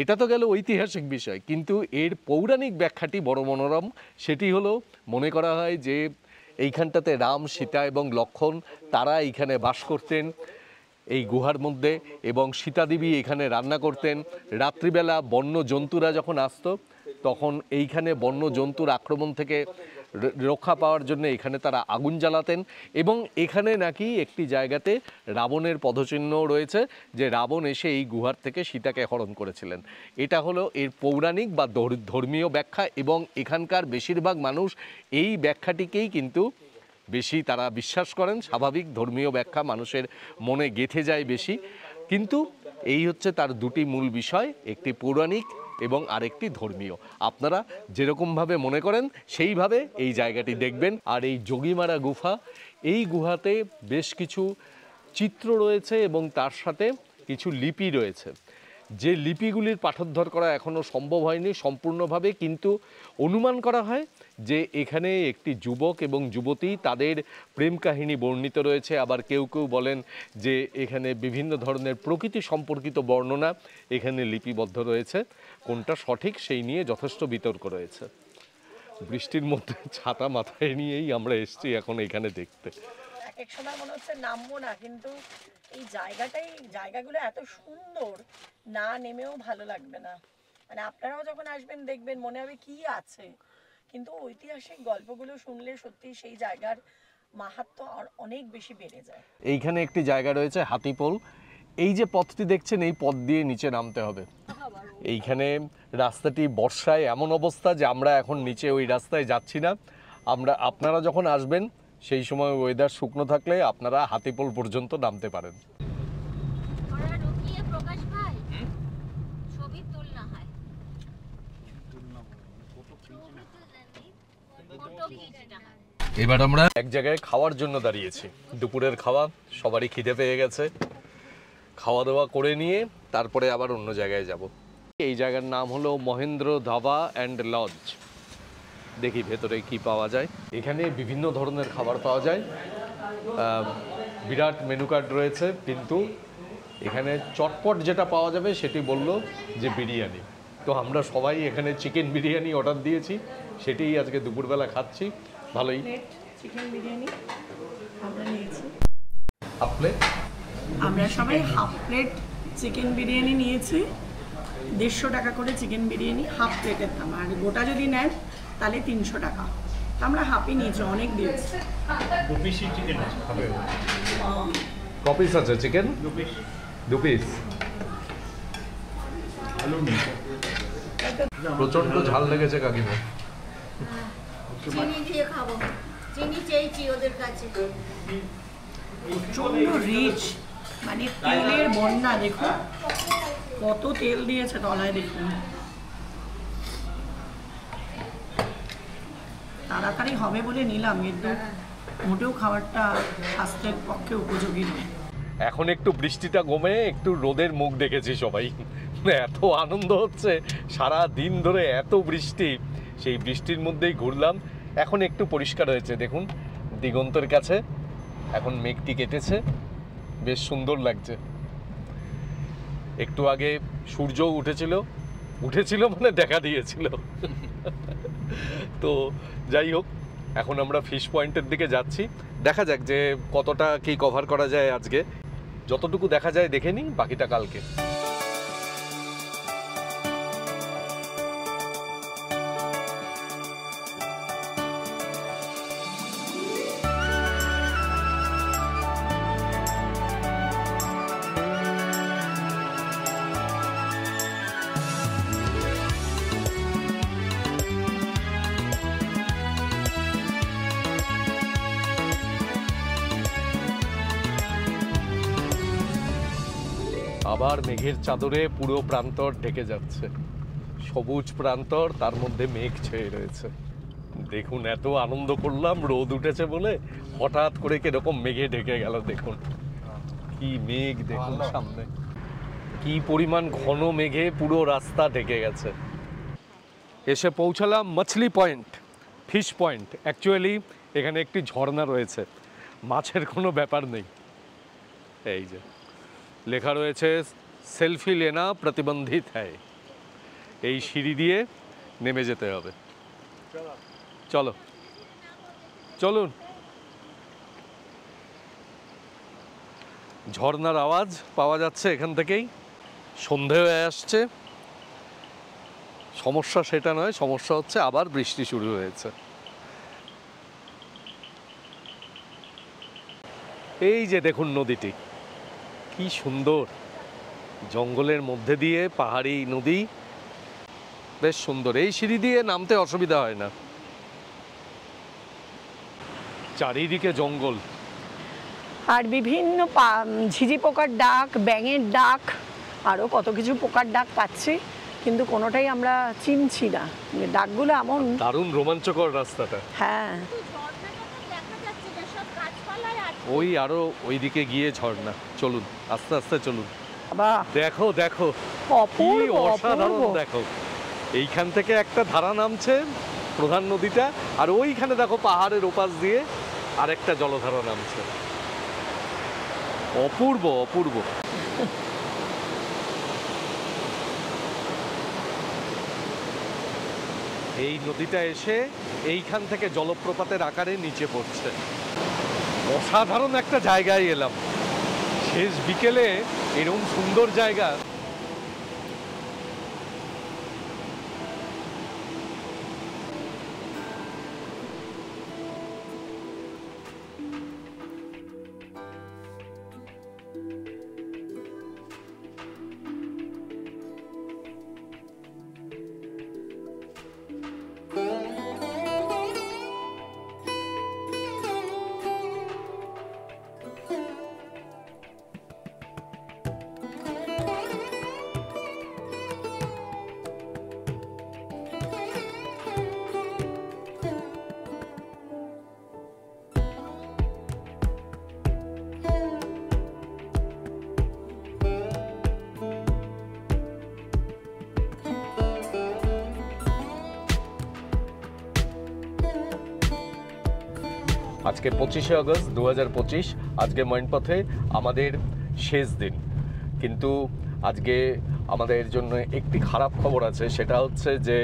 এটা তো গেল ঐতিহাসিক বিষয়, কিন্তু এর পৌরাণিক ব্যাখ্যাটি বড় মনোরম। সেটি হলো, মনে করা হয় যে এইখানটাতে রাম, সীতা এবং লক্ষ্মণ তারা এইখানে বাস করতেন এই গুহার মধ্যে, এবং সীতাদেবী এখানে রান্না করতেন। রাত্রিবেলা বন্য জন্তুরা যখন আসতো তখন এইখানে বন্য জন্তুর আক্রমণ থেকে রক্ষা পাওয়ার জন্য এখানে তারা আগুন জ্বালাতেন। এবং এখানে নাকি একটি জায়গাতে রাবণের পদচিহ্ন রয়েছে, যে রাবণ এসে এই গুহার থেকে সীতাকে হরণ করেছিলেন। এটা হলো এর পৌরাণিক বা ধর্মীয় ব্যাখ্যা, এবং এখানকার বেশিরভাগ মানুষ এই ব্যাখ্যাটিকেই কিন্তু বেশি তারা বিশ্বাস করেন। স্বাভাবিক ধর্মীয় ব্যাখ্যা মানুষের মনে গেঁথে যায় বেশি, কিন্তু এই হচ্ছে তার দুটি মূল বিষয়, একটি পৌরাণিক এবং আরেকটি ধর্মীয়। আপনারা যেরকমভাবে মনে করেন সেইভাবে এই জায়গাটি দেখবেন। আর এই যোগীমারা গুহা, এই গুহাতে বেশ কিছু চিত্র রয়েছে এবং তার সাথে কিছু লিপি রয়েছে, যে লিপিগুলির পাঠোদ্ধার করা এখনও সম্ভব হয়নি সম্পূর্ণভাবে, কিন্তু অনুমান করা হয় যে এখানে একটি যুবক এবং যুবতী তাদের প্রেম কাহিনী বর্ণিত রয়েছে। আবার কেউ কেউ বলেন যে এখানে বিভিন্ন ধরনের প্রকৃতি সম্পর্কিত বর্ণনা এখানে লিপিবদ্ধ রয়েছে। কোনটা সঠিক সেই নিয়ে যথেষ্ট বিতর্ক রয়েছে। বৃষ্টির মধ্যে ছাতা মাথায় নিয়েই আমরা এসেছি এখন এখানে দেখতে। এক সময় মনে হচ্ছে নামবো না, কিন্তু এই জায়গাগুলো এত সুন্দর, না নেমেও ভালো লাগবে না। মানে আপনারাও যখন আসবেন দেখবেন মনে হবে কি আছে, কিন্তু ঐতিহাসিক গল্পগুলো শুনলে সত্যি সেই জায়গার মাহাত্ম্য অনেক বেশি বেড়ে যায়। এইখানে একটি জায়গা রয়েছে হাতিপোল। এই যে পথটি দেখছেন, এই পথ দিয়ে নিচে নামতে হবে। এইখানে রাস্তাটি বর্ষায় এমন অবস্থা যে আমরা এখন নিচে ওই রাস্তায় যাচ্ছি না। আপনারা যখন আসবেন সেই সময় ওয়েদার শুকনো থাকলে আপনারা হাতিপোল পর্যন্ত নামতে পারেন। এবার আমরা এক জায়গায় খাওয়ার জন্য দাঁড়িয়েছি। দুপুরের খাওয়া, সবারই খিদে পেয়ে গেছে। খাওয়া দাওয়া করে নিয়ে তারপরে আবার অন্য জায়গায় যাব। এই জায়গার নাম হলো মহেন্দ্র ধাবা অ্যান্ড লজ। দেখি ভেতরে কি পাওয়া যায়। এখানে বিভিন্ন ধরনের খাবার পাওয়া যায়, বিরাট মেনু কার্ড রয়েছে, কিন্তু এখানে চটপট যেটা পাওয়া যাবে সেটি বললো যে বিরিয়ানি। তো আমরা সবাই এখানে চিকেন বিরিয়ানি অর্ডার দিয়েছি, সেটিই আজকে দুপুরবেলা খাচ্ছি। ভালোই। চিকেন বিরিয়ানি আমরা নিয়েছি, হাফ প্লেট। আমরা সবাই হাফ প্লেট চিকেন বিরিয়ানি নিয়েছি। 150 টাকা করে চিকেন বিরিয়ানি হাফ প্লেটের দাম, আর গোটা যদি নেন তাহলে 300 টাকা। আমরা হাফই নিয়েছি, অনেক দিয়েছি। কপিস আছে চিকেন, 2 পিস। প্রচন্ড ঝাল লেগেছে কাকিমা। চিনি দিয়ে খাবো, চিনি চেয়েছি ওদের কাছে। প্রচন্ড রিচ, মানে তেলের বন্যা। দেখুন কত তেল দিয়েছে তলায়, দেখুন। তাড়াতাড়ি হবে বলে নিলাম, কিন্তু মোটেও খাবারটা স্বাস্থ্যের পক্ষে উপযোগী নয়। এখন একটু বৃষ্টিটা কমে একটু রোদের মুখ দেখেছি সবাই। এত আনন্দ হচ্ছে, সারা দিন ধরে এত বৃষ্টি, সেই বৃষ্টির মধ্যেই ঘুরলাম। এখন একটু পরিষ্কার হয়েছে, দেখুন দিগন্তের কাছে এখন মেঘটি কেটেছে, বেশ সুন্দর লাগছে। একটু আগে সূর্যও উঠেছিল মানে দেখা দিয়েছিল। তো যাই হোক, এখন আমরা ফিশ পয়েন্টের দিকে যাচ্ছি। দেখা যাক যে কতটা কি কভার করা যায় আজকে। যতটুকু দেখা যায় দেখে নিই, বাকিটা কালকে। আবার মেঘের চাদরে পুরো প্রান্তর ঢেকে যাচ্ছে, সবুজ প্রান্তর, তার মধ্যে মেঘ ছেয়ে রয়েছে। দেখুন এত আনন্দ করলাম, রোদ উঠেছে বলে হঠাৎ করে কিরকম মেঘে ঢেকে গেল। দেখুন কি মেঘ, দেখুন সামনে। কি পরিমাণ ঘন মেঘে পুরো রাস্তা ঢেকে গেছে। এসে পৌঁছালাম মাছলি পয়েন্ট, ফিশ পয়েন্ট। অ্যাকচুয়ালি এখানে একটি ঝর্ণা রয়েছে, মাছের কোনো ব্যাপার নেই। এই যে লেখা রয়েছে সেলফি লেনা প্রতিবন্ধিত হ্যায়। এই সিঁড়ি দিয়ে নেমে যেতে হবে। চলো চলুন। ঝর্ণার আওয়াজ পাওয়া যাচ্ছে এখান থেকেই। সন্ধে হয়ে আসছে। সমস্যা সেটা নয়, সমস্যা হচ্ছে আবার বৃষ্টি শুরু হয়েছে। এই যে দেখুন নদীটি কি সুন্দর, জঙ্গলের মধ্যে দিয়ে পাহাড়ি নদী, বেশ সুন্দর। এই সিঁড়ি দিয়ে নামতে অসুবিধা হয় না। চারিদিকে জঙ্গল আর বিভিন্ন ঝিঝি পোকার ডাক, ব্যাঙের ডাক, আরও কত কিছু পোকার ডাক পাচ্ছি, কিন্তু কোনোটাই আমরা চিনছি না। ডাকগুলো এমন দারুণ রোমাঞ্চকর রাস্তাটা। হ্যাঁ, ওই আরো ওইদিকে গিয়ে ঝর্ণা। চলুন আস্তে আস্তে চলুন। বাহ, দেখো দেখো কি অপূর্ব অসাধারণ। অপূর্ব। দেখো এইখান থেকে একটা ধারা নামছে, প্রধান নদীটা, আর ওইখানে দেখো পাহাড়ের ওপাশ দিয়ে আরেকটা জলধারা নামছে। অপূর্ব অপূর্ব। এই নদীটা এসে এইখান থেকে জলপ্রপাতের আকারে নিচে পড়ছে। অসাধারণ একটা জায়গায় এলাম, শেষ বিকেলে এরকম সুন্দর জায়গা। আজকে 25শে আগস্ট 2025। আজকে মইনপথে আমাদের শেষ দিন, কিন্তু আজকে আমাদের জন্য একটি খারাপ খবর আছে। সেটা হচ্ছে যে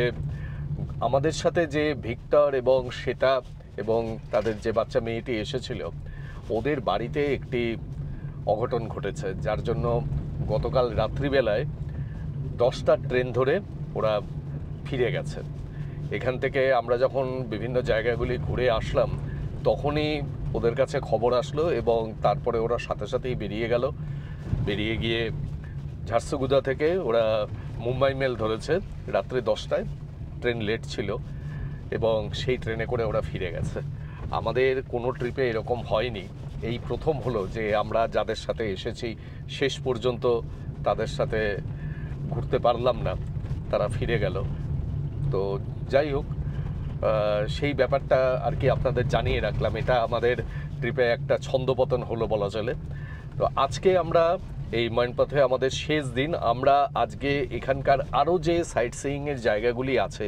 আমাদের সাথে যে ভিক্টর এবং শ্বেতা এবং তাদের যে বাচ্চা মেয়েটি এসেছিল, ওদের বাড়িতে একটি অঘটন ঘটেছে, যার জন্য গতকাল রাত্রিবেলায় 10টা ট্রেন ধরে ওরা ফিরে গেছে। এখান থেকে আমরা যখন বিভিন্ন জায়গাগুলি ঘুরে আসলাম, তখনই ওদের কাছে খবর আসলো এবং তারপরে ওরা সাথে সাথেই বেরিয়ে গিয়ে ঝারসুগুদা থেকে ওরা মুম্বাই মেল ধরেছে। রাত্রে 10টায় ট্রেন লেট ছিল এবং সেই ট্রেনে করে ওরা ফিরে গেছে। আমাদের কোনো ট্রিপে এরকম হয়নি, এই প্রথম হলো যে আমরা যাদের সাথে এসেছি শেষ পর্যন্ত তাদের সাথে ঘুরতে পারলাম না, তারা ফিরে গেল। তো যাই হোক, সেই ব্যাপারটা আর কি আপনাদের জানিয়ে রাখলাম। এটা আমাদের ট্রিপে একটা ছন্দপতন হলো বলা চলে। তো আজকে আমরা এই মইনপথে আমাদের শেষ দিন। আমরা আজকে এখানকার আরও যে সাইট সিইংয়ের জায়গাগুলি আছে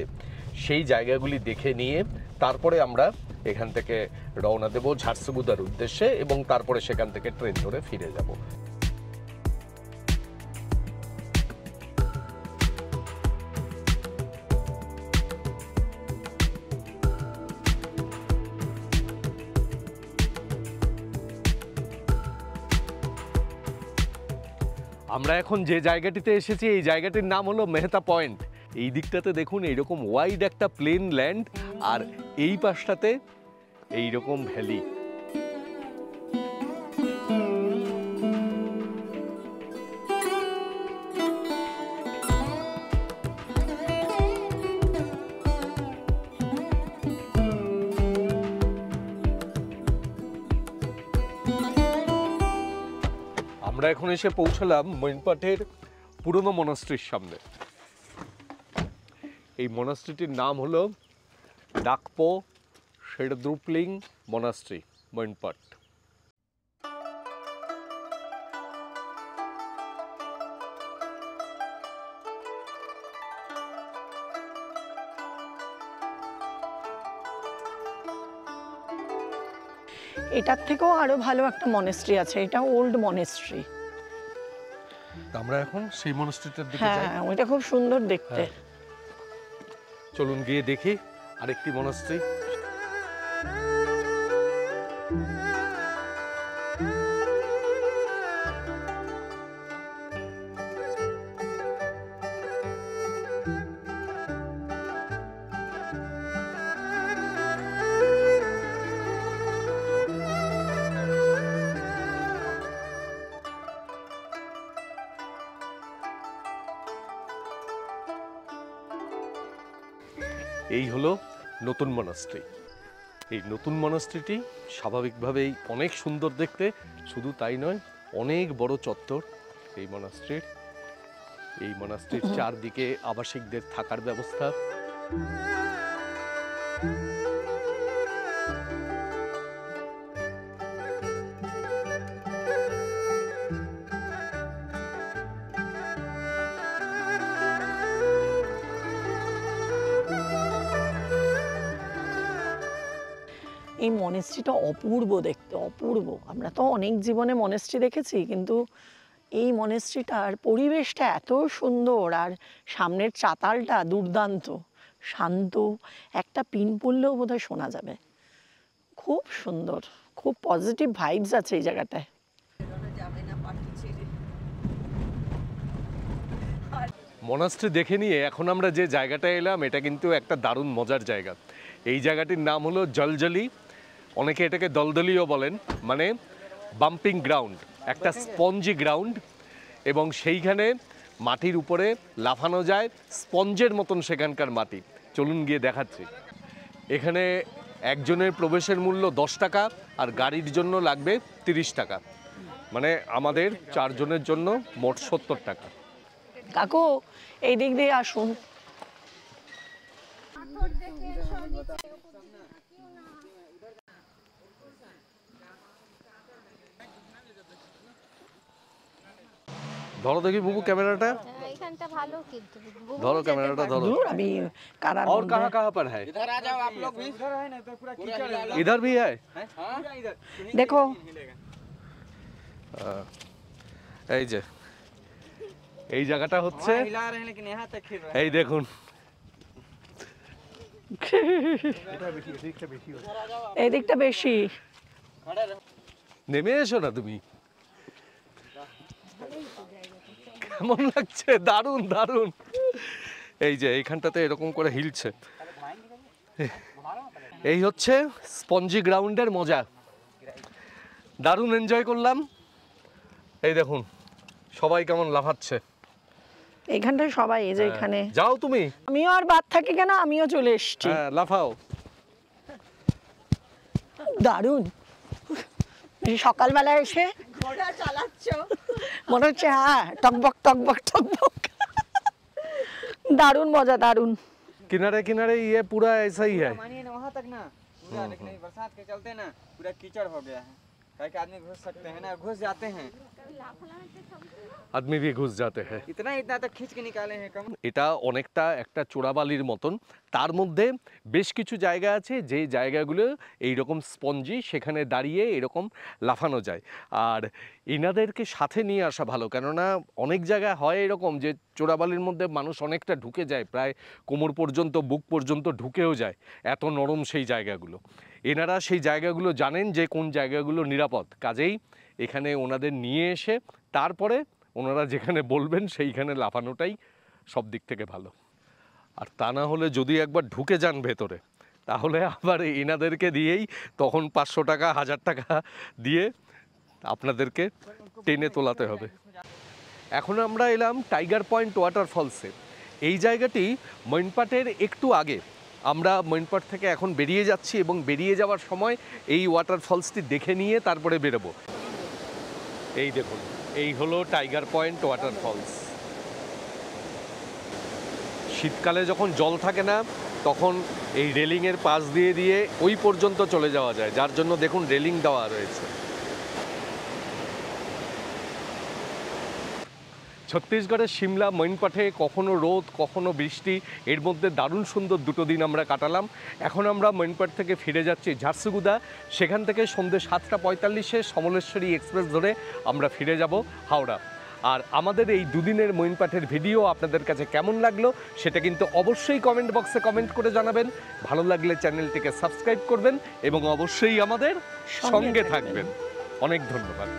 সেই জায়গাগুলি দেখে নিয়ে তারপরে আমরা এখান থেকে রওনা দেব ঝারসুগুদার উদ্দেশ্যে এবং তারপরে সেখান থেকে ট্রেন ধরে ফিরে যাব। আমরা এখন যে জায়গাটিতে এসেছি এই জায়গাটির নাম হলো মেহতা পয়েন্ট। এই দিকটাতে দেখুন এইরকম ওয়াইড একটা প্লেন ল্যান্ড, আর এই পাশটাতে এইরকম ভ্যালি। আমরা এখন এসে পৌঁছলাম মইনপথের পুরনো মনাস্ট্রির সামনে। এই মনাস্ট্রিটির নাম হলো ডাকপো শেরদ্রুপলিং মনাস্ট্রি, এটার থেকেও আরো ভালো একটা মনেস্ট্রি আছে, এটা ওল্ড মনেস্ট্রি। আমরা এখন সেই মনস্ট্রিটার দিকে যাই। হ্যাঁ, ওইটা খুব সুন্দর দেখতে। চলুন গিয়ে দেখি আরেকটি মনস্ট্রি। এই হলো নতুন মনাস্ট্রি। এই নতুন মনাস্ট্রিটি স্বাভাবিকভাবেই অনেক সুন্দর দেখতে, শুধু তাই নয়, অনেক বড় চত্বর এই মনাস্ট্রির। এই মনাস্ট্রির চারদিকে আবাসিকদের থাকার ব্যবস্থা। এই মনেস্ট্রিটা অপূর্ব দেখতে, অপূর্ব। আমরা তো অনেক জীবনে মনেস্ট্রি দেখেছি, কিন্তু এই মনেস্ট্রিটার পরিবেশটা এত সুন্দর, আর সামনের চাতালটা দুর্দান্ত, শান্ত, একটা পিন পড়লেও বোধহয় শোনা যাবে। খুব সুন্দর, খুব পজিটিভ ভাইবস আছে এই জায়গাটায়। মনাস্ট্রি দেখে নিয়ে এখন আমরা যে জায়গাটায় এলাম, এটা কিন্তু একটা দারুণ মজার জায়গা। এই জায়গাটির নাম হলো জলজলি, অনেকে এটাকে দলদলিও বলেন, মানে বাম্পিং গ্রাউন্ড, একটা স্পঞ্জি গ্রাউন্ড। এবং সেইখানে মাটির উপরে লাফানো যায়, স্পঞ্জের মতন সেখানকার মাটি। চলুন গিয়ে দেখাচ্ছি। এখানে একজনের প্রবেশের মূল্য 10 টাকা, আর গাড়ির জন্য লাগবে 30 টাকা, মানে আমাদের 4 জনের জন্য মোট 70 টাকা। কাকু, এই দিক দিয়ে আসুন। ধরো দেখি বুবু ক্যামেরাটা, এইখানটা ভালো কিন্তু ধরো ক্যামেরাটা ধরো। দূর, আমি কারার और মধ্যে। कहाँ पर है? इधर आ जाओ आप लोग भी। इधर है ना तो पूरा कीचड़ है। इधर भी है? हां इधर দেখো, এই যে এই জায়গাটা হচ্ছে, हिला रहे हैं लेकिन यहां तक खिल रहा है। এই দেখুন, এই দিকটা বেশি। নেমে এসো না তুমি। কেমন লাগছে? দারুণ দারুণ। এই যে এইখানটাতে এরকম করে হিলছে। এই হচ্ছে স্পঞ্জি গ্রাউন্ডের মজা। দারুণ এনজয় করলাম। এই দেখুন সবাই কেমন লাফাচ্ছে। এইখানটায় সবাই, এই যে এখানে। যাও তুমি। আমিও আর বাদ থাকি কেন, আমিও চলে এসেছি। হ্যাঁ, লাফাও। দারুণ। সকালবেলা এসে ঘোড়া চালাচ্ছ, মনে হচ্ছে হ্যাঁ, টকবক টকবক টকবক। দারুণ মজা, দারুণ। किनारे किनारे ये पूरा ऐसा ही है। मानिए ना वहां तक ना पूरा, लेकिन बरसात के चलते ना पूरा कीचड़ हो गया है। काहे कि आदमी घुस सकते हैं ना, घुस जाते हैं, आदमी भी घुस जाते हैं। इतना तक खींच के निकाले हैं कम। এটা অনেকটা একটা চোরাবালির মতন। তার মধ্যে বেশ কিছু জায়গা আছে যে জায়গাগুলো এইরকম স্পঞ্জি, সেখানে দাঁড়িয়ে এরকম লাফানো যায়। আর এনাদেরকে সাথে নিয়ে আসা ভালো, কেননা অনেক জায়গায় হয় এরকম যে চোরাবালির মধ্যে মানুষ অনেকটা ঢুকে যায়, প্রায় কোমর পর্যন্ত, বুক পর্যন্ত ঢুকেও যায়, এত নরম সেই জায়গাগুলো। এনারা সেই জায়গাগুলো জানেন যে কোন জায়গাগুলো নিরাপদ, কাজেই এখানে ওনাদের নিয়ে এসে তারপরে ওনারা যেখানে বলবেন সেইখানে লাফানোটাই সব দিক থেকে ভালো। আর তা না হলে যদি একবার ঢুকে যান ভেতরে, তাহলে আবার এনাদেরকে দিয়েই তখন 500 টাকা 1000 টাকা দিয়ে আপনাদেরকে টেনে তোলাতে হবে। এখন আমরা এলাম টাইগার পয়েন্ট ওয়াটারফলসে। এই জায়গাটি মৈনপাটের একটু আগে। আমরা মৈনপাট থেকে এখন বেরিয়ে যাচ্ছি এবং বেরিয়ে যাওয়ার সময় এই ওয়াটারফলসটি দেখে নিয়ে তারপরে বেরোবো। এই দেখুন, এই হলো টাইগার পয়েন্ট ওয়াটারফলস। শীতকালে যখন জল থাকে না, তখন এই রেলিংয়ের পাশ দিয়ে দিয়ে ওই পর্যন্ত চলে যাওয়া যায়, যার জন্য দেখুন রেলিং দেওয়া রয়েছে। ছত্তিশগড়ের সিমলা মৈনপাটে কখনো রোদ কখনো বৃষ্টি, এর মধ্যে দারুণ সুন্দর দুটো দিন আমরা কাটালাম। এখন আমরা মৈনপাট থেকে ফিরে যাচ্ছি ঝারসুগুদা। সেখান থেকে সন্ধ্যে 7:45 সমলেশ্বরী এক্সপ্রেস ধরে আমরা ফিরে যাব হাওড়া। আর আমাদের এই দুদিনের মৈনপাটের ভিডিও আপনাদের কাছে কেমন লাগলো সেটা কিন্তু অবশ্যই কমেন্ট বক্সে কমেন্ট করে জানাবেন। ভালো লাগলে চ্যানেলটিকে সাবস্ক্রাইব করবেন এবং অবশ্যই আমাদের সঙ্গে থাকবেন। অনেক ধন্যবাদ।